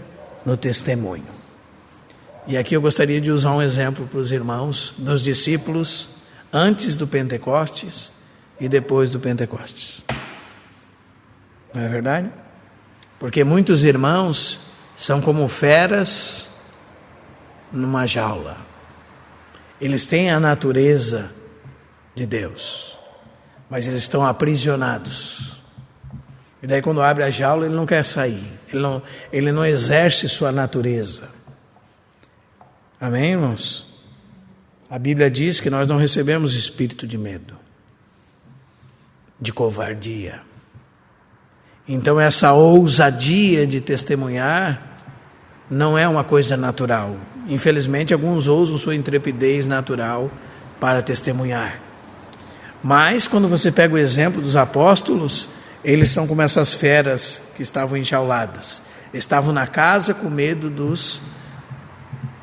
no testemunho. E aqui eu gostaria de usar um exemplo para os irmãos dos discípulos antes do Pentecostes e depois do Pentecostes. Não é verdade? Porque muitos irmãos são como feras numa jaula. Eles têm a natureza de Deus, mas eles estão aprisionados. E daí quando abre a jaula ele não quer sair. Ele não exerce sua natureza. Amém, irmãos? A Bíblia diz que nós não recebemos espírito de medo, de covardia. Então essa ousadia de testemunhar não é uma coisa natural. Infelizmente alguns ousam sua intrepidez natural para testemunhar. Mas quando você pega o exemplo dos apóstolos, eles são como essas feras que estavam enjauladas. Estavam na casa com medo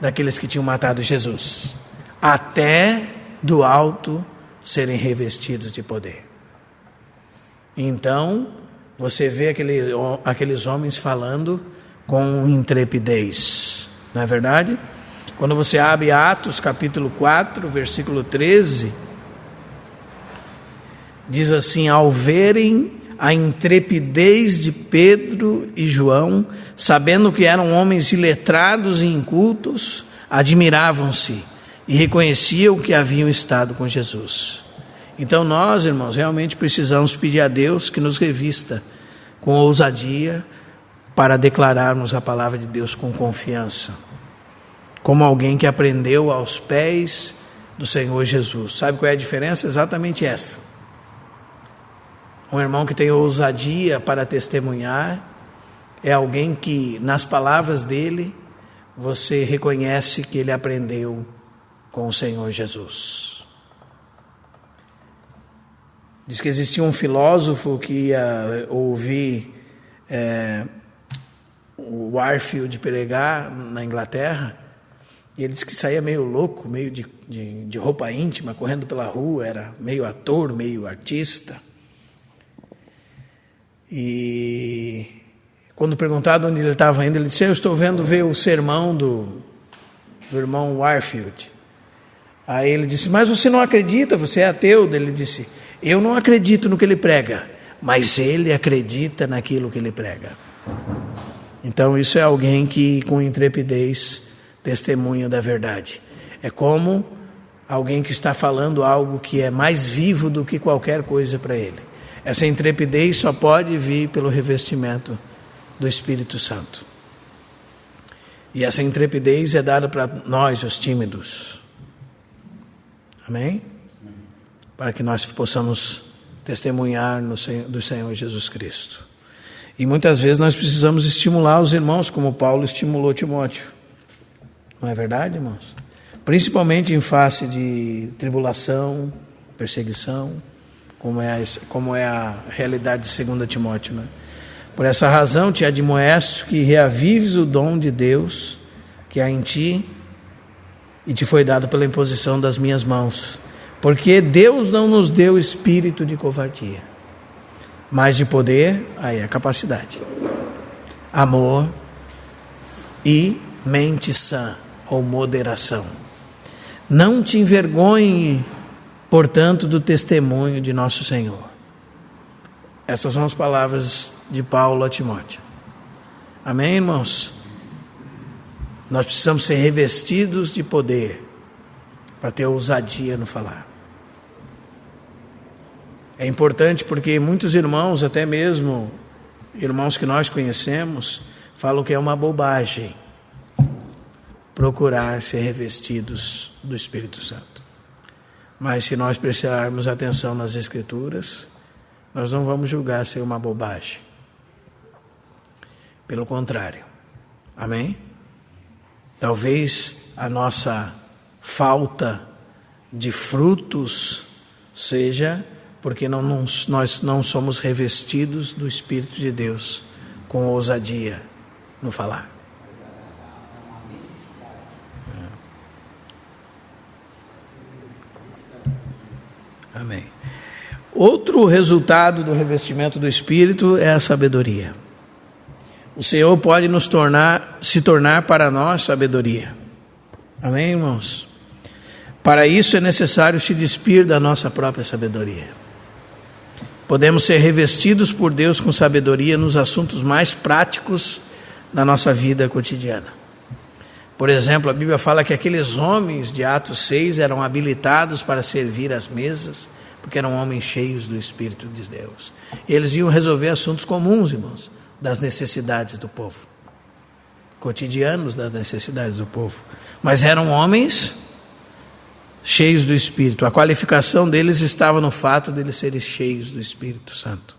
daqueles que tinham matado Jesus, até do alto serem revestidos de poder. Então você vê aqueles homens falando com intrepidez, não é verdade? Quando você abre Atos capítulo 4, versículo 13, diz assim: ao verem a intrepidez de Pedro e João, sabendo que eram homens iletrados e incultos, admiravam-se e reconheciam que haviam estado com Jesus. Então nós, irmãos, realmente precisamos pedir a Deus que nos revista com ousadia para declararmos a palavra de Deus com confiança, como alguém que aprendeu aos pés do Senhor Jesus. Sabe qual é a diferença? Exatamente essa. Um irmão que tem ousadia para testemunhar é alguém que, nas palavras dele, você reconhece que ele aprendeu com o Senhor Jesus. Diz que existia um filósofo que ia ouvir o Warfield pregar na Inglaterra, e ele disse que saía meio louco, meio de roupa íntima, correndo pela rua, era meio ator, meio artista. E quando perguntado onde ele estava indo, ele disse: eu estou ver o sermão do irmão Warfield. Aí ele disse: mas você não acredita, você é ateu? Ele disse: eu não acredito no que ele prega, mas ele acredita naquilo que ele prega. Então isso é alguém que com intrepidez testemunha da verdade. É como alguém que está falando algo que é mais vivo do que qualquer coisa para ele. Essa intrepidez só pode vir pelo revestimento do Espírito Santo. E essa intrepidez é dada para nós, os tímidos. Amém? Para que nós possamos testemunhar do Senhor Jesus Cristo. E muitas vezes nós precisamos estimular os irmãos, como Paulo estimulou Timóteo. Não é verdade, irmãos? Principalmente em face de tribulação, perseguição, como é a realidade de 2 Timóteo, né? Por essa razão te admoesto que reavives o dom de Deus que há em ti e te foi dado pela imposição das minhas mãos. Porque Deus não nos deu espírito de covardia, mas de poder, aí a capacidade, amor e mente sã ou moderação. Não te envergonhe, portanto, do testemunho de nosso Senhor. Essas são as palavras de Paulo a Timóteo. Amém, irmãos? Nós precisamos ser revestidos de poder para ter ousadia no falar. É importante porque muitos irmãos, até mesmo irmãos que nós conhecemos, falam que é uma bobagem procurar ser revestidos do Espírito Santo. Mas se nós prestarmos atenção nas Escrituras, nós não vamos julgar ser uma bobagem. Pelo contrário. Amém? Talvez a nossa falta de frutos seja porque nós não somos revestidos do Espírito de Deus com ousadia no falar. Amém. Outro resultado do revestimento do Espírito é a sabedoria. O Senhor pode se tornar para nós sabedoria. Amém, irmãos? Para isso é necessário se despir da nossa própria sabedoria. Podemos ser revestidos por Deus com sabedoria nos assuntos mais práticos da nossa vida cotidiana. Por exemplo, a Bíblia fala que aqueles homens de Atos 6 eram habilitados para servir às mesas, porque eram homens cheios do Espírito de Deus. Eles iam resolver assuntos comuns, irmãos, das necessidades do povo, cotidianos das necessidades do povo. Mas eram homens cheios do Espírito. A qualificação deles estava no fato de eles serem cheios do Espírito Santo.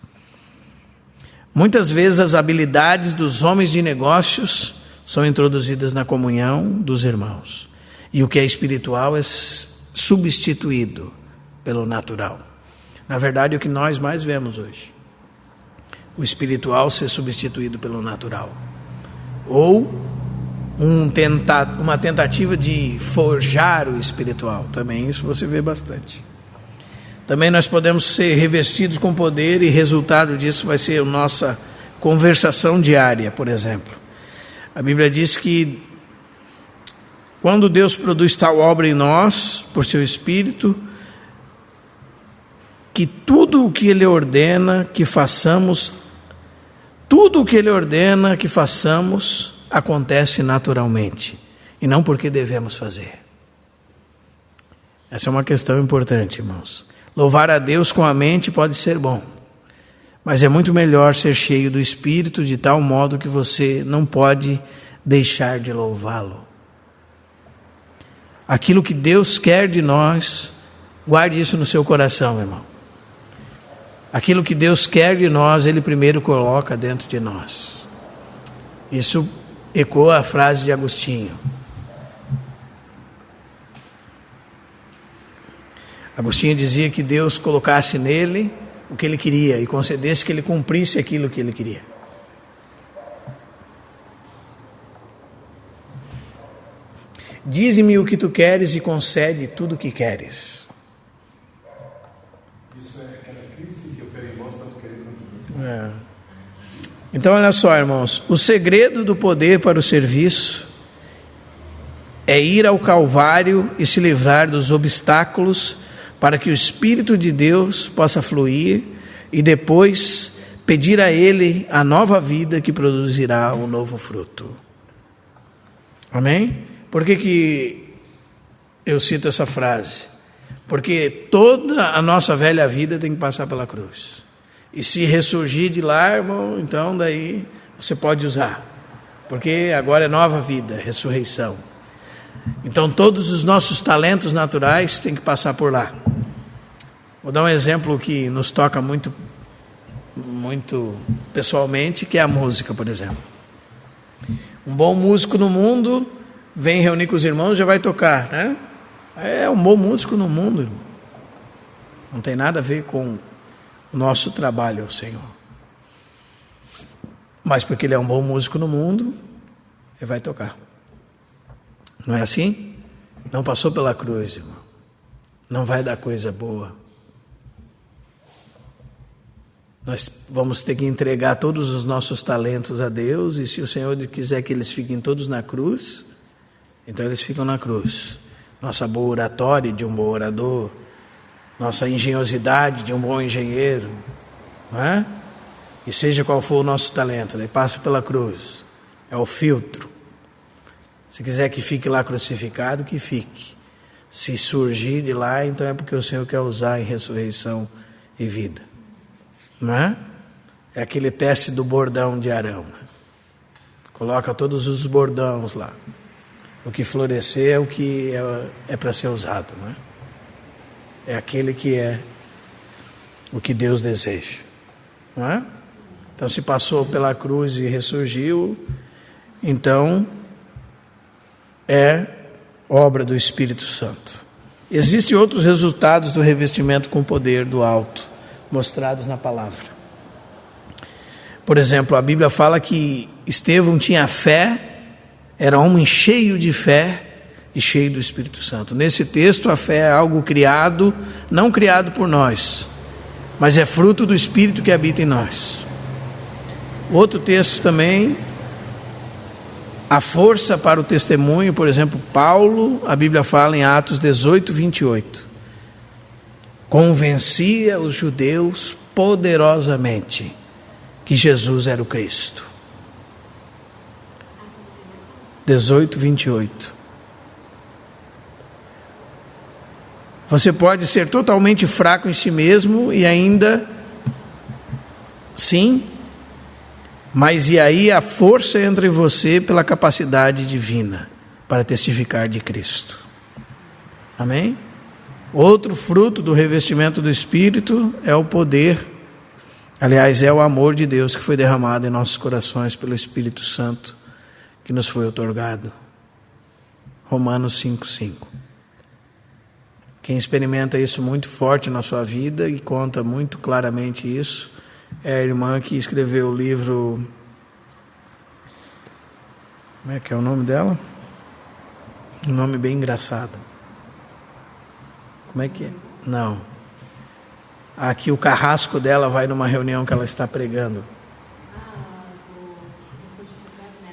Muitas vezes as habilidades dos homens de negócios são introduzidas na comunhão dos irmãos. E o que é espiritual é substituído pelo natural. Na verdade, é o que nós mais vemos hoje. O espiritual ser substituído pelo natural. Ou uma tentativa de forjar o espiritual. Também isso você vê bastante. Também nós podemos ser revestidos com poder e resultado disso vai ser a nossa conversação diária, por exemplo. A Bíblia diz que quando Deus produz tal obra em nós, por seu Espírito, que tudo o que Ele ordena que façamos, acontece naturalmente, e não porque devemos fazer. Essa é uma questão importante, irmãos. Louvar a Deus com a mente pode ser bom, mas é muito melhor ser cheio do Espírito de tal modo que você não pode deixar de louvá-lo. Aquilo que Deus quer de nós, guarde isso no seu coração, irmão. Aquilo que Deus quer de nós, Ele primeiro coloca dentro de nós. Isso ecoa a frase de Agostinho. Agostinho dizia que Deus colocasse nele o que Ele queria e concedesse que Ele cumprisse aquilo que Ele queria. Dize-me o que tu queres e concede tudo o que queres. Isso é aquela crise que eu quero em vós, tanto querer quanto vós. Então, olha só, irmãos, o segredo do poder para o serviço é ir ao Calvário e se livrar dos obstáculos para que o Espírito de Deus possa fluir e depois pedir a Ele a nova vida que produzirá um novo fruto. Amém? Por que eu cito essa frase? Porque toda a nossa velha vida tem que passar pela cruz. E se ressurgir de lá, irmão, então daí você pode usar. Porque agora é nova vida, ressurreição. Então todos os nossos talentos naturais têm que passar por lá. Vou dar um exemplo que nos toca muito pessoalmente, que é a música, por exemplo. Um bom músico no mundo vem reunir com os irmãos e já vai tocar, né? É um bom músico no mundo, irmão. Não tem nada a ver com o nosso trabalho ao Senhor. Mas porque ele é um bom músico no mundo, ele vai tocar. Não é assim? Não passou pela cruz, irmão. Não vai dar coisa boa. Nós vamos ter que entregar todos os nossos talentos a Deus, e se o Senhor quiser que eles fiquem todos na cruz, então eles ficam na cruz. Nossa boa oratória de um bom orador, nossa engenhosidade de um bom engenheiro, não é? E seja qual for o nosso talento, daí passa pela cruz, é o filtro. Se quiser que fique lá crucificado, que fique. Se surgir de lá, então é porque o Senhor quer usar em ressurreição e vida. Não é? É aquele teste do bordão de Arão, né? Coloca todos os bordões lá. O que florescer é o que é para ser usado, não é? É aquele que é o que Deus deseja, não é? Então, se passou pela cruz e ressurgiu, então é obra do Espírito Santo. Existem outros resultados do revestimento com o poder do alto, mostrados na palavra. Por exemplo, a Bíblia fala que Estevão tinha fé, era homem cheio de fé e cheio do Espírito Santo. Nesse texto, a fé é algo criado, não criado por nós, mas é fruto do Espírito que habita em nós. Outro texto também, a força para o testemunho, por exemplo, Paulo, a Bíblia fala em Atos 18, 28. Convencia os judeus poderosamente que Jesus era o Cristo. 18, 28. Você pode ser totalmente fraco em si mesmo e ainda, sim, mas e aí a força entra em você pela capacidade divina para testificar de Cristo. Amém? Outro fruto do revestimento do Espírito é o poder, aliás, é o amor de Deus que foi derramado em nossos corações pelo Espírito Santo que nos foi outorgado. Romanos 5:5. Quem experimenta isso muito forte na sua vida e conta muito claramente isso é a irmã que escreveu o livro. Como é que é o nome dela? Um nome bem engraçado. Como é que é? Não. Aqui o carrasco dela vai numa reunião que ela está pregando.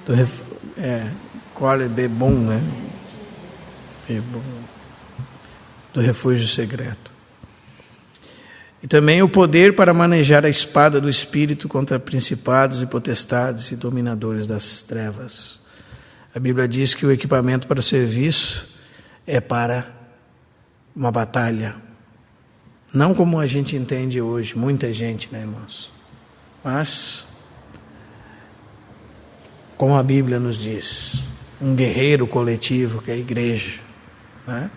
Do Cole Bebon, né? Bebon. Do refúgio secreto. E também o poder para manejar a espada do Espírito contra principados e potestades e dominadores das trevas. A Bíblia diz que o equipamento para o serviço é para uma batalha. Não como a gente entende hoje, muita gente, né, irmãos? Mas, como a Bíblia nos diz, um guerreiro coletivo que é a igreja, né?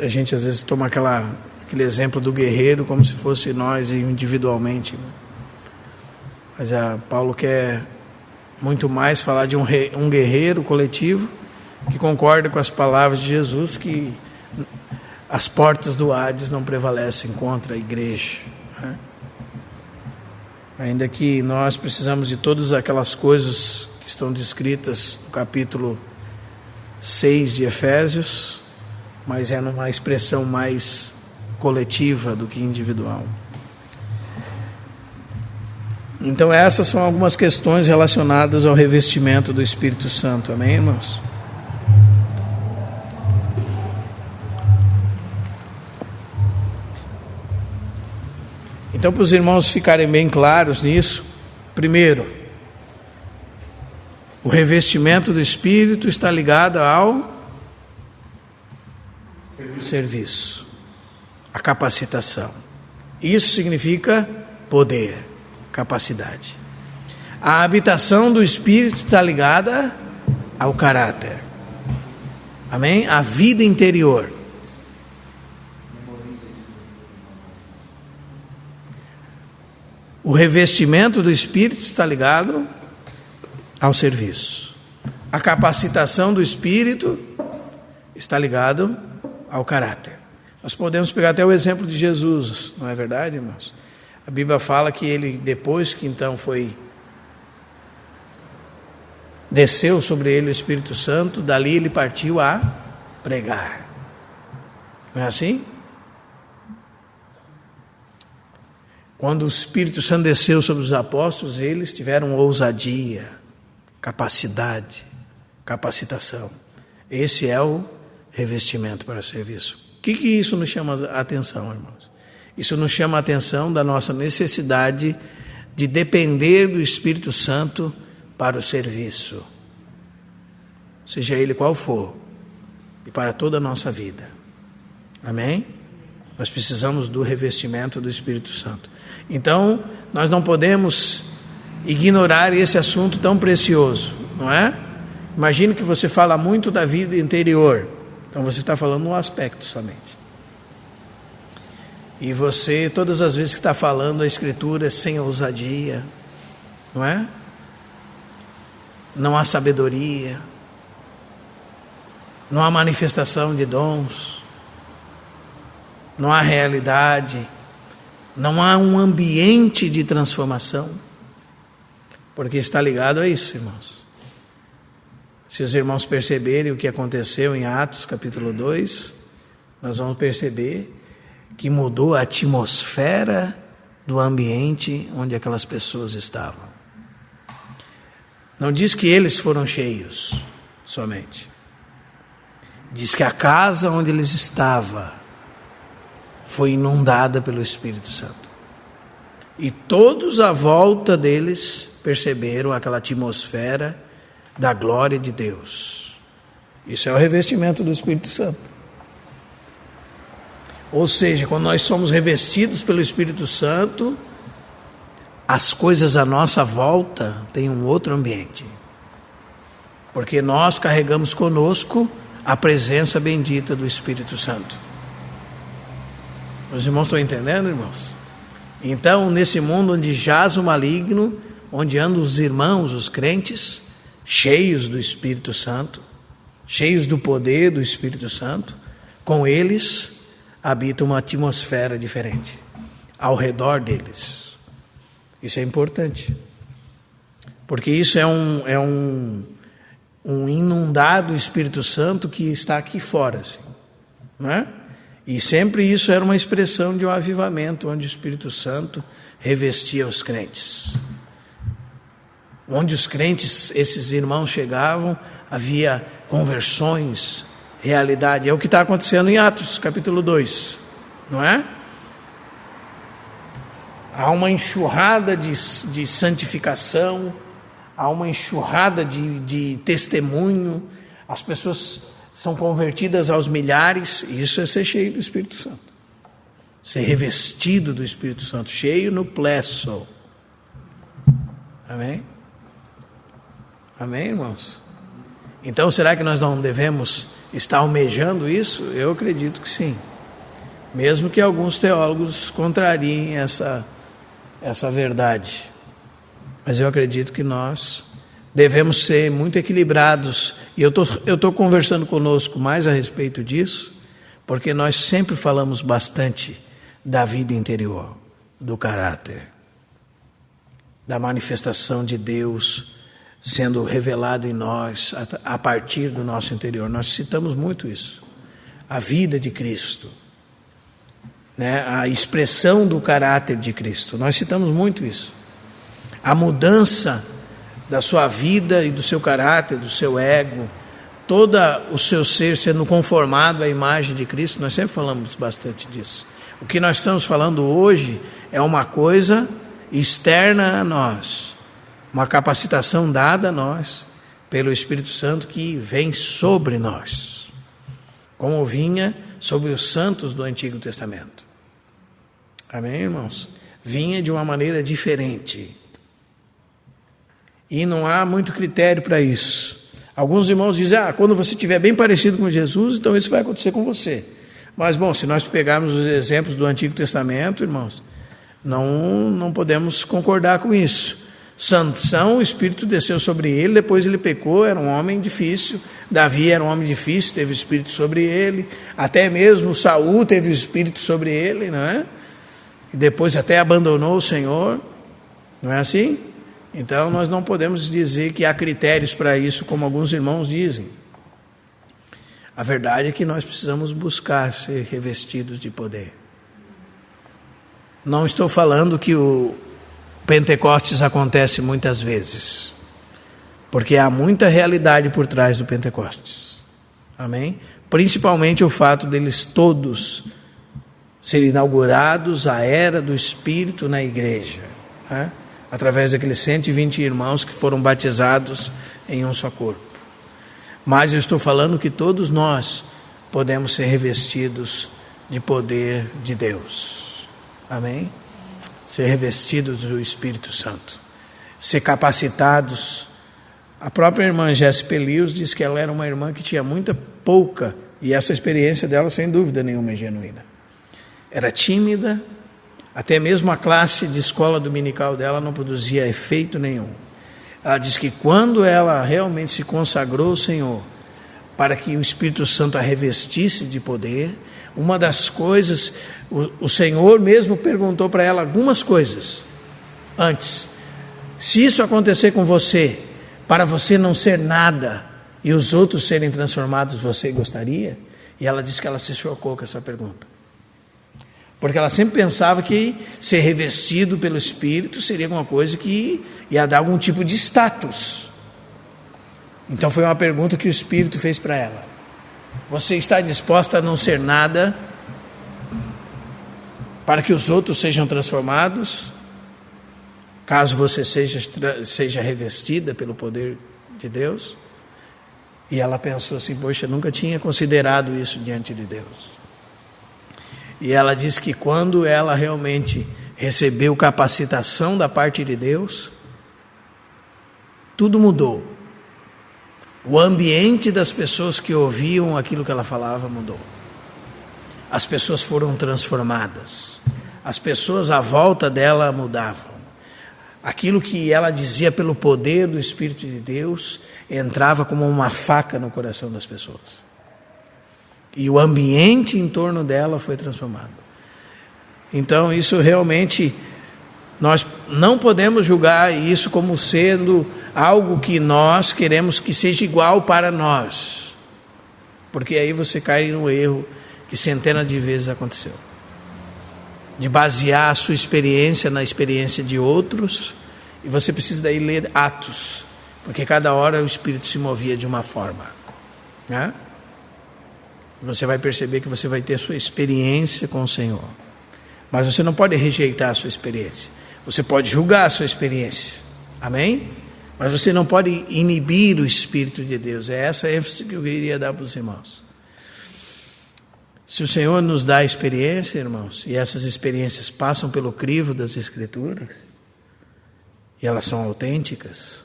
A gente às vezes toma aquele exemplo do guerreiro como se fosse nós individualmente. Mas Paulo quer muito mais falar de um guerreiro coletivo que concorda com as palavras de Jesus, que as portas do Hades não prevalecem contra a igreja, né? Ainda que nós precisamos de todas aquelas coisas que estão descritas no capítulo 6 de Efésios, mas é numa expressão mais coletiva do que individual. Então essas são algumas questões relacionadas ao revestimento do Espírito Santo. Amém, irmãos? Então, para os irmãos ficarem bem claros nisso, primeiro, O revestimento do Espírito está ligado ao serviço, a capacitação. Isso significa poder, capacidade. A habitação do Espírito está ligada ao caráter. Amém? A vida interior. O revestimento do Espírito está ligado ao serviço. A capacitação do Espírito está ligado ao caráter. Nós podemos pegar até o exemplo de Jesus, não é verdade, irmãos? A Bíblia fala que ele, depois que então desceu sobre ele o Espírito Santo, dali ele partiu a pregar. Não é assim? Quando o Espírito Santo desceu sobre os apóstolos, eles tiveram ousadia, capacidade, capacitação. Esse é o revestimento para o serviço. O que isso nos chama a atenção, irmãos? Isso nos chama a atenção da nossa necessidade de depender do Espírito Santo para o serviço, seja ele qual for, e para toda a nossa vida. Amém? Nós precisamos do revestimento do Espírito Santo. Então, nós não podemos ignorar esse assunto tão precioso, não é? Imagine que você fala muito da vida interior, então você está falando um aspecto somente. E você, todas as vezes que está falando a Escritura sem ousadia, não é? Não há sabedoria, não há manifestação de dons, não há realidade, não há um ambiente de transformação, porque está ligado a isso, irmãos. Se os irmãos perceberem o que aconteceu em Atos capítulo 2, nós vamos perceber que mudou a atmosfera do ambiente onde aquelas pessoas estavam. Não diz que eles foram cheios somente. Diz que a casa onde eles estavam foi inundada pelo Espírito Santo. E todos à volta deles perceberam aquela atmosfera da glória de Deus. Isso é o revestimento do Espírito Santo. Ou seja, quando nós somos revestidos pelo Espírito Santo, as coisas à nossa volta têm um outro ambiente. Porque nós carregamos conosco a presença bendita do Espírito Santo. Os irmãos estão entendendo, irmãos? Então, nesse mundo onde jaz o maligno, onde andam os irmãos, os crentes, cheios do Espírito Santo, cheios do poder do Espírito Santo, com eles habita uma atmosfera diferente, ao redor deles. Isso é importante, porque isso é um inundado Espírito Santo que está aqui fora, assim, não é? E sempre isso era uma expressão de um avivamento, onde o Espírito Santo revestia os crentes. Onde os crentes, esses irmãos chegavam, havia conversões, realidade. É o que está acontecendo em Atos capítulo 2, não é? Há uma enxurrada de santificação, há uma enxurrada de testemunho, as pessoas são convertidas aos milhares. Isso é ser cheio do Espírito Santo, ser revestido do Espírito Santo, cheio no plesso. Amém? Amém, irmãos? Então, será que nós não devemos estar almejando isso? Eu acredito que sim, mesmo que alguns teólogos contrariem essa verdade, mas eu acredito que nós devemos ser muito equilibrados. E eu estou conversando conosco mais a respeito disso, porque nós sempre falamos bastante da vida interior, do caráter, da manifestação de Deus sendo revelado em nós a partir do nosso interior. Nós citamos muito isso, a vida de Cristo, né? A expressão do caráter de Cristo. Nós citamos muito isso, a mudança da sua vida e do seu caráter, do seu ego, todo o seu ser sendo conformado à imagem de Cristo. Nós sempre falamos bastante disso. O que nós estamos falando hoje é uma coisa externa a nós, uma capacitação dada a nós, pelo Espírito Santo que vem sobre nós, como vinha sobre os santos do Antigo Testamento. Amém, irmãos? Vinha de uma maneira diferente. E não há muito critério para isso. Alguns irmãos dizem, quando você estiver bem parecido com Jesus, então isso vai acontecer com você. Mas, bom, se nós pegarmos os exemplos do Antigo Testamento, irmãos, não podemos concordar com isso. Sansão, o Espírito desceu sobre ele, depois ele pecou, era um homem difícil. Davi era um homem difícil, teve o Espírito sobre ele. Até mesmo Saul teve o Espírito sobre ele, não é? E depois até abandonou o Senhor, não é assim? Então nós não podemos dizer que há critérios para isso, como alguns irmãos dizem. A verdade é que nós precisamos buscar ser revestidos de poder. Não estou falando que o Pentecostes acontece muitas vezes, porque há muita realidade por trás do Pentecostes. Amém? Principalmente o fato deles todos ser inaugurados a era do Espírito na igreja, né? Através daqueles 120 irmãos que foram batizados em um só corpo. Mas eu estou falando que todos nós podemos ser revestidos de poder de Deus. Amém? Ser revestidos do Espírito Santo. Ser capacitados. A própria irmã Jéssica Pelius diz que ela era uma irmã que tinha muita pouca, e essa experiência dela sem dúvida nenhuma é genuína. Era tímida, até mesmo a classe de escola dominical dela não produzia efeito nenhum. Ela diz que quando ela realmente se consagrou ao Senhor, para que o Espírito Santo a revestisse de poder, uma das coisas, o Senhor mesmo perguntou para ela algumas coisas antes. Se isso acontecer com você, para você não ser nada e os outros serem transformados, você gostaria? E ela disse que ela se chocou com essa pergunta. Porque ela sempre pensava que ser revestido pelo Espírito seria alguma coisa que ia dar algum tipo de status. Então foi uma pergunta que o Espírito fez para ela. Você está disposta a não ser nada para que os outros sejam transformados? Caso você seja revestida pelo poder de Deus? E ela pensou assim, poxa, nunca tinha considerado isso diante de Deus. E ela diz que quando ela realmente recebeu capacitação da parte de Deus, tudo mudou. O ambiente das pessoas que ouviam aquilo que ela falava mudou. As pessoas foram transformadas. As pessoas à volta dela mudavam. Aquilo que ela dizia pelo poder do Espírito de Deus entrava como uma faca no coração das pessoas. E o ambiente em torno dela foi transformado. Então isso realmente, nós não podemos julgar isso como sendo algo que nós queremos que seja igual para nós. Porque aí você cai no erro que centenas de vezes aconteceu. De basear a sua experiência na experiência de outros. E você precisa daí ler Atos. Porque cada hora o Espírito se movia de uma forma, né? Você vai perceber que você vai ter a sua experiência com o Senhor. Mas você não pode rejeitar a sua experiência. Você pode julgar a sua experiência. Amém? Mas você não pode inibir o Espírito de Deus. É essa a ênfase que eu queria dar para os irmãos. Se o Senhor nos dá experiência, irmãos, e essas experiências passam pelo crivo das Escrituras, e elas são autênticas,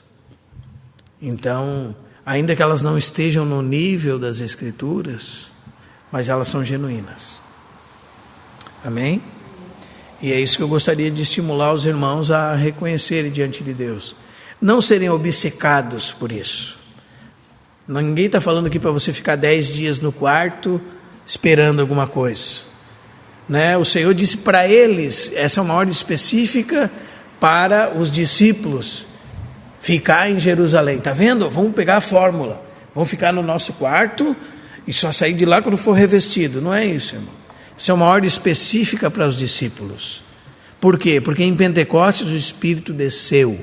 então, ainda que elas não estejam no nível das Escrituras, mas elas são genuínas. Amém? E é isso que eu gostaria de estimular os irmãos a reconhecerem diante de Deus. Não serem obcecados por isso. Ninguém está falando aqui para você ficar 10 dias no quarto esperando alguma coisa, né? O Senhor disse para eles, essa é uma ordem específica para os discípulos, ficar em Jerusalém. Está vendo? Vamos pegar a fórmula. Vamos ficar no nosso quarto e só sair de lá quando for revestido. Não é isso, irmão. Isso é uma ordem específica para os discípulos. Por quê? Porque em Pentecostes o Espírito desceu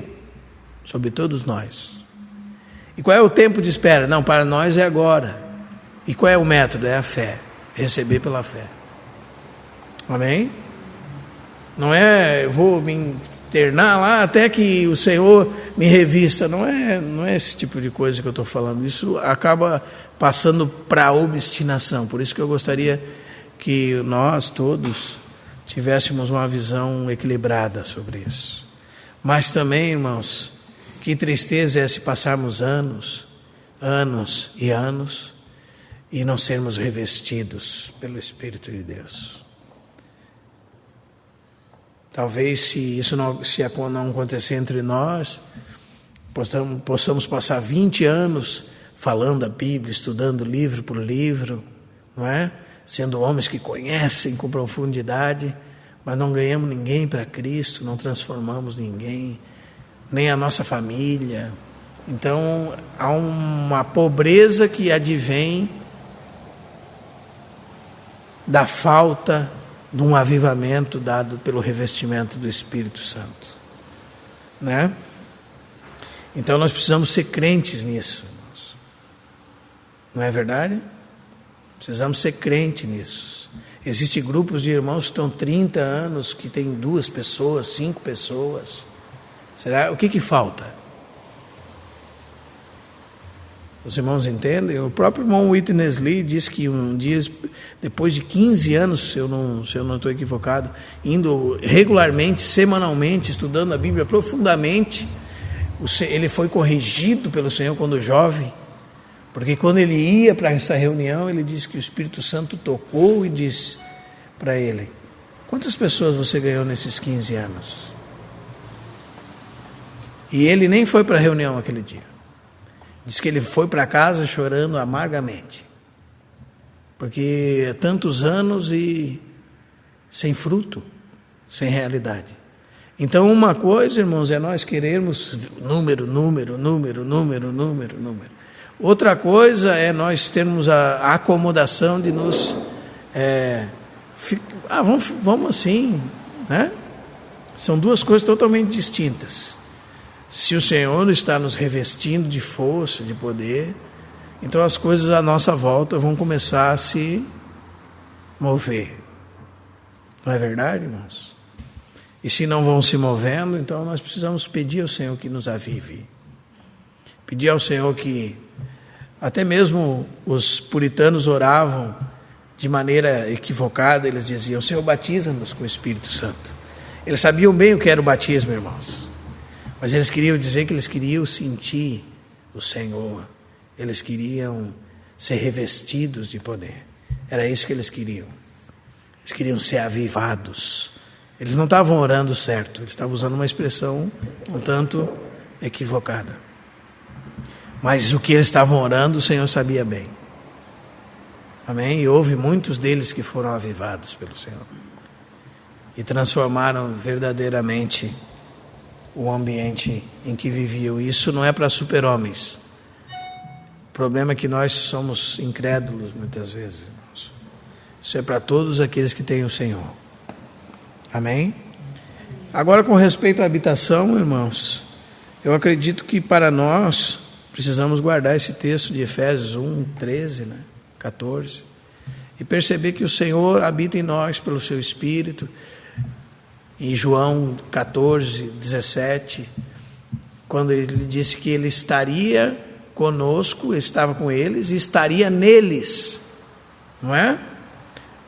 sobre todos nós. E qual é o tempo de espera? Não, para nós é agora. E qual é o método? É a fé. Receber pela fé. Amém? Não é, eu vou me ternar lá até que o Senhor me revista. Não é esse tipo de coisa que eu estou falando. Isso acaba passando para a obstinação. Por isso que eu gostaria que nós todos tivéssemos uma visão equilibrada sobre isso. Mas também, irmãos, que tristeza é se passarmos anos e não sermos revestidos pelo Espírito de Deus. Talvez se isso não acontecer entre nós, possamos passar 20 anos falando a Bíblia, estudando livro por livro, não é? Sendo homens que conhecem com profundidade, mas não ganhamos ninguém para Cristo, não transformamos ninguém, nem a nossa família. Então há uma pobreza que advém da falta de um avivamento dado pelo revestimento do Espírito Santo, né? Então nós precisamos ser crentes nisso, irmãos. Não é verdade? Precisamos ser crentes nisso. Existem grupos de irmãos que estão 30 anos, que tem 2 pessoas, 5 pessoas. Será? O que falta? Os irmãos entendem? O próprio irmão Witness Lee disse que um dia, depois de 15 anos, se eu não estou equivocado, indo regularmente, semanalmente, estudando a Bíblia profundamente, ele foi corrigido pelo Senhor quando jovem, porque quando ele ia para essa reunião, ele disse que o Espírito Santo tocou e disse para ele: quantas pessoas você ganhou nesses 15 anos? E ele nem foi para a reunião aquele dia. Diz que ele foi para casa chorando amargamente, porque tantos anos e sem fruto, sem realidade. Então uma coisa, irmãos, é nós querermos número. Outra coisa é nós termos a acomodação de nos... vamos assim, né? São 2 coisas totalmente distintas. Se o Senhor está nos revestindo de força, de poder, então as coisas à nossa volta vão começar a se mover. Não é verdade, irmãos? E se não vão se movendo, então nós precisamos pedir ao Senhor que nos avive. Pedir ao Senhor que... Até mesmo os puritanos oravam de maneira equivocada. Eles diziam: Senhor, batiza-nos com o Espírito Santo. Eles sabiam bem o que era o batismo, irmãos. Mas eles queriam dizer que eles queriam sentir o Senhor. Eles queriam ser revestidos de poder. Era isso que eles queriam. Eles queriam ser avivados. Eles não estavam orando certo. Eles estavam usando uma expressão um tanto equivocada. Mas o que eles estavam orando, o Senhor sabia bem. Amém? E houve muitos deles que foram avivados pelo Senhor. E transformaram verdadeiramente o ambiente em que viviam. Isso não é para super-homens. O problema é que nós somos incrédulos muitas vezes, irmãos. Isso é para todos aqueles que têm o Senhor. Amém? Agora, com respeito à habitação, irmãos, eu acredito que para nós precisamos guardar esse texto de Efésios 1, 13, 14, e perceber que o Senhor habita em nós pelo seu Espírito. Em João 14, 17, quando ele disse que ele estaria conosco, estava com eles e estaria neles, não é?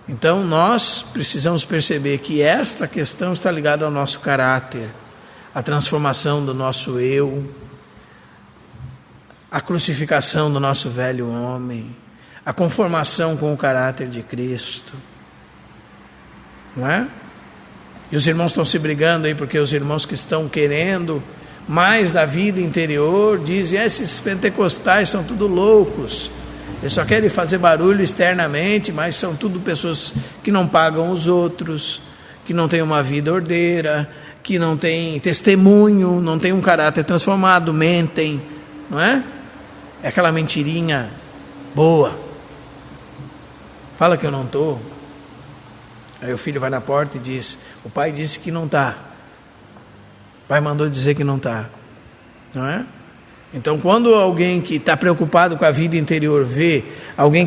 Então nós precisamos perceber que esta questão está ligada ao nosso caráter, à transformação do nosso eu, à crucificação do nosso velho homem, à conformação com o caráter de Cristo, não é? E os irmãos estão se brigando aí, porque os irmãos que estão querendo mais da vida interior dizem: esses pentecostais são tudo loucos, eles só querem fazer barulho externamente, mas são tudo pessoas que não pagam os outros, que não têm uma vida ordeira, que não têm testemunho, não têm um caráter transformado, mentem, não é? É aquela mentirinha boa. Fala que eu não estou. Aí o filho vai na porta e diz: o pai disse que não está. O pai mandou dizer que não está. Não é? Então, quando alguém que está preocupado com a vida interior vê alguém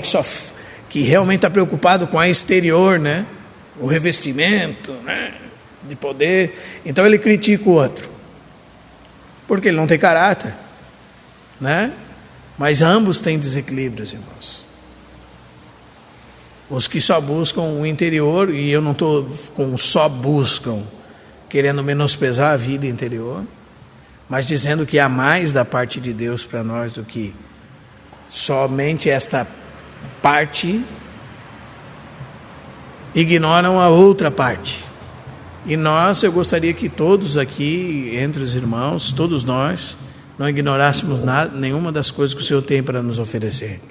que realmente está preocupado com a exterior, né? O revestimento, né? de poder, então ele critica o outro, porque ele não tem caráter, né? Mas ambos têm desequilíbrios, irmãos. Os que só buscam o interior, e eu não estou com só buscam, querendo menosprezar a vida interior, mas dizendo que há mais da parte de Deus para nós do que somente esta parte, ignoram a outra parte. E eu gostaria que todos aqui, entre os irmãos, todos nós, não ignorássemos nenhuma das coisas que o Senhor tem para nos oferecer.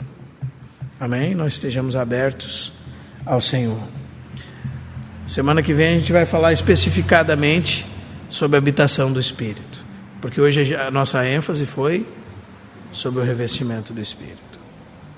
Amém? Nós estejamos abertos ao Senhor. Semana que vem a gente vai falar especificadamente sobre a habitação do Espírito, porque hoje a nossa ênfase foi sobre o revestimento do Espírito.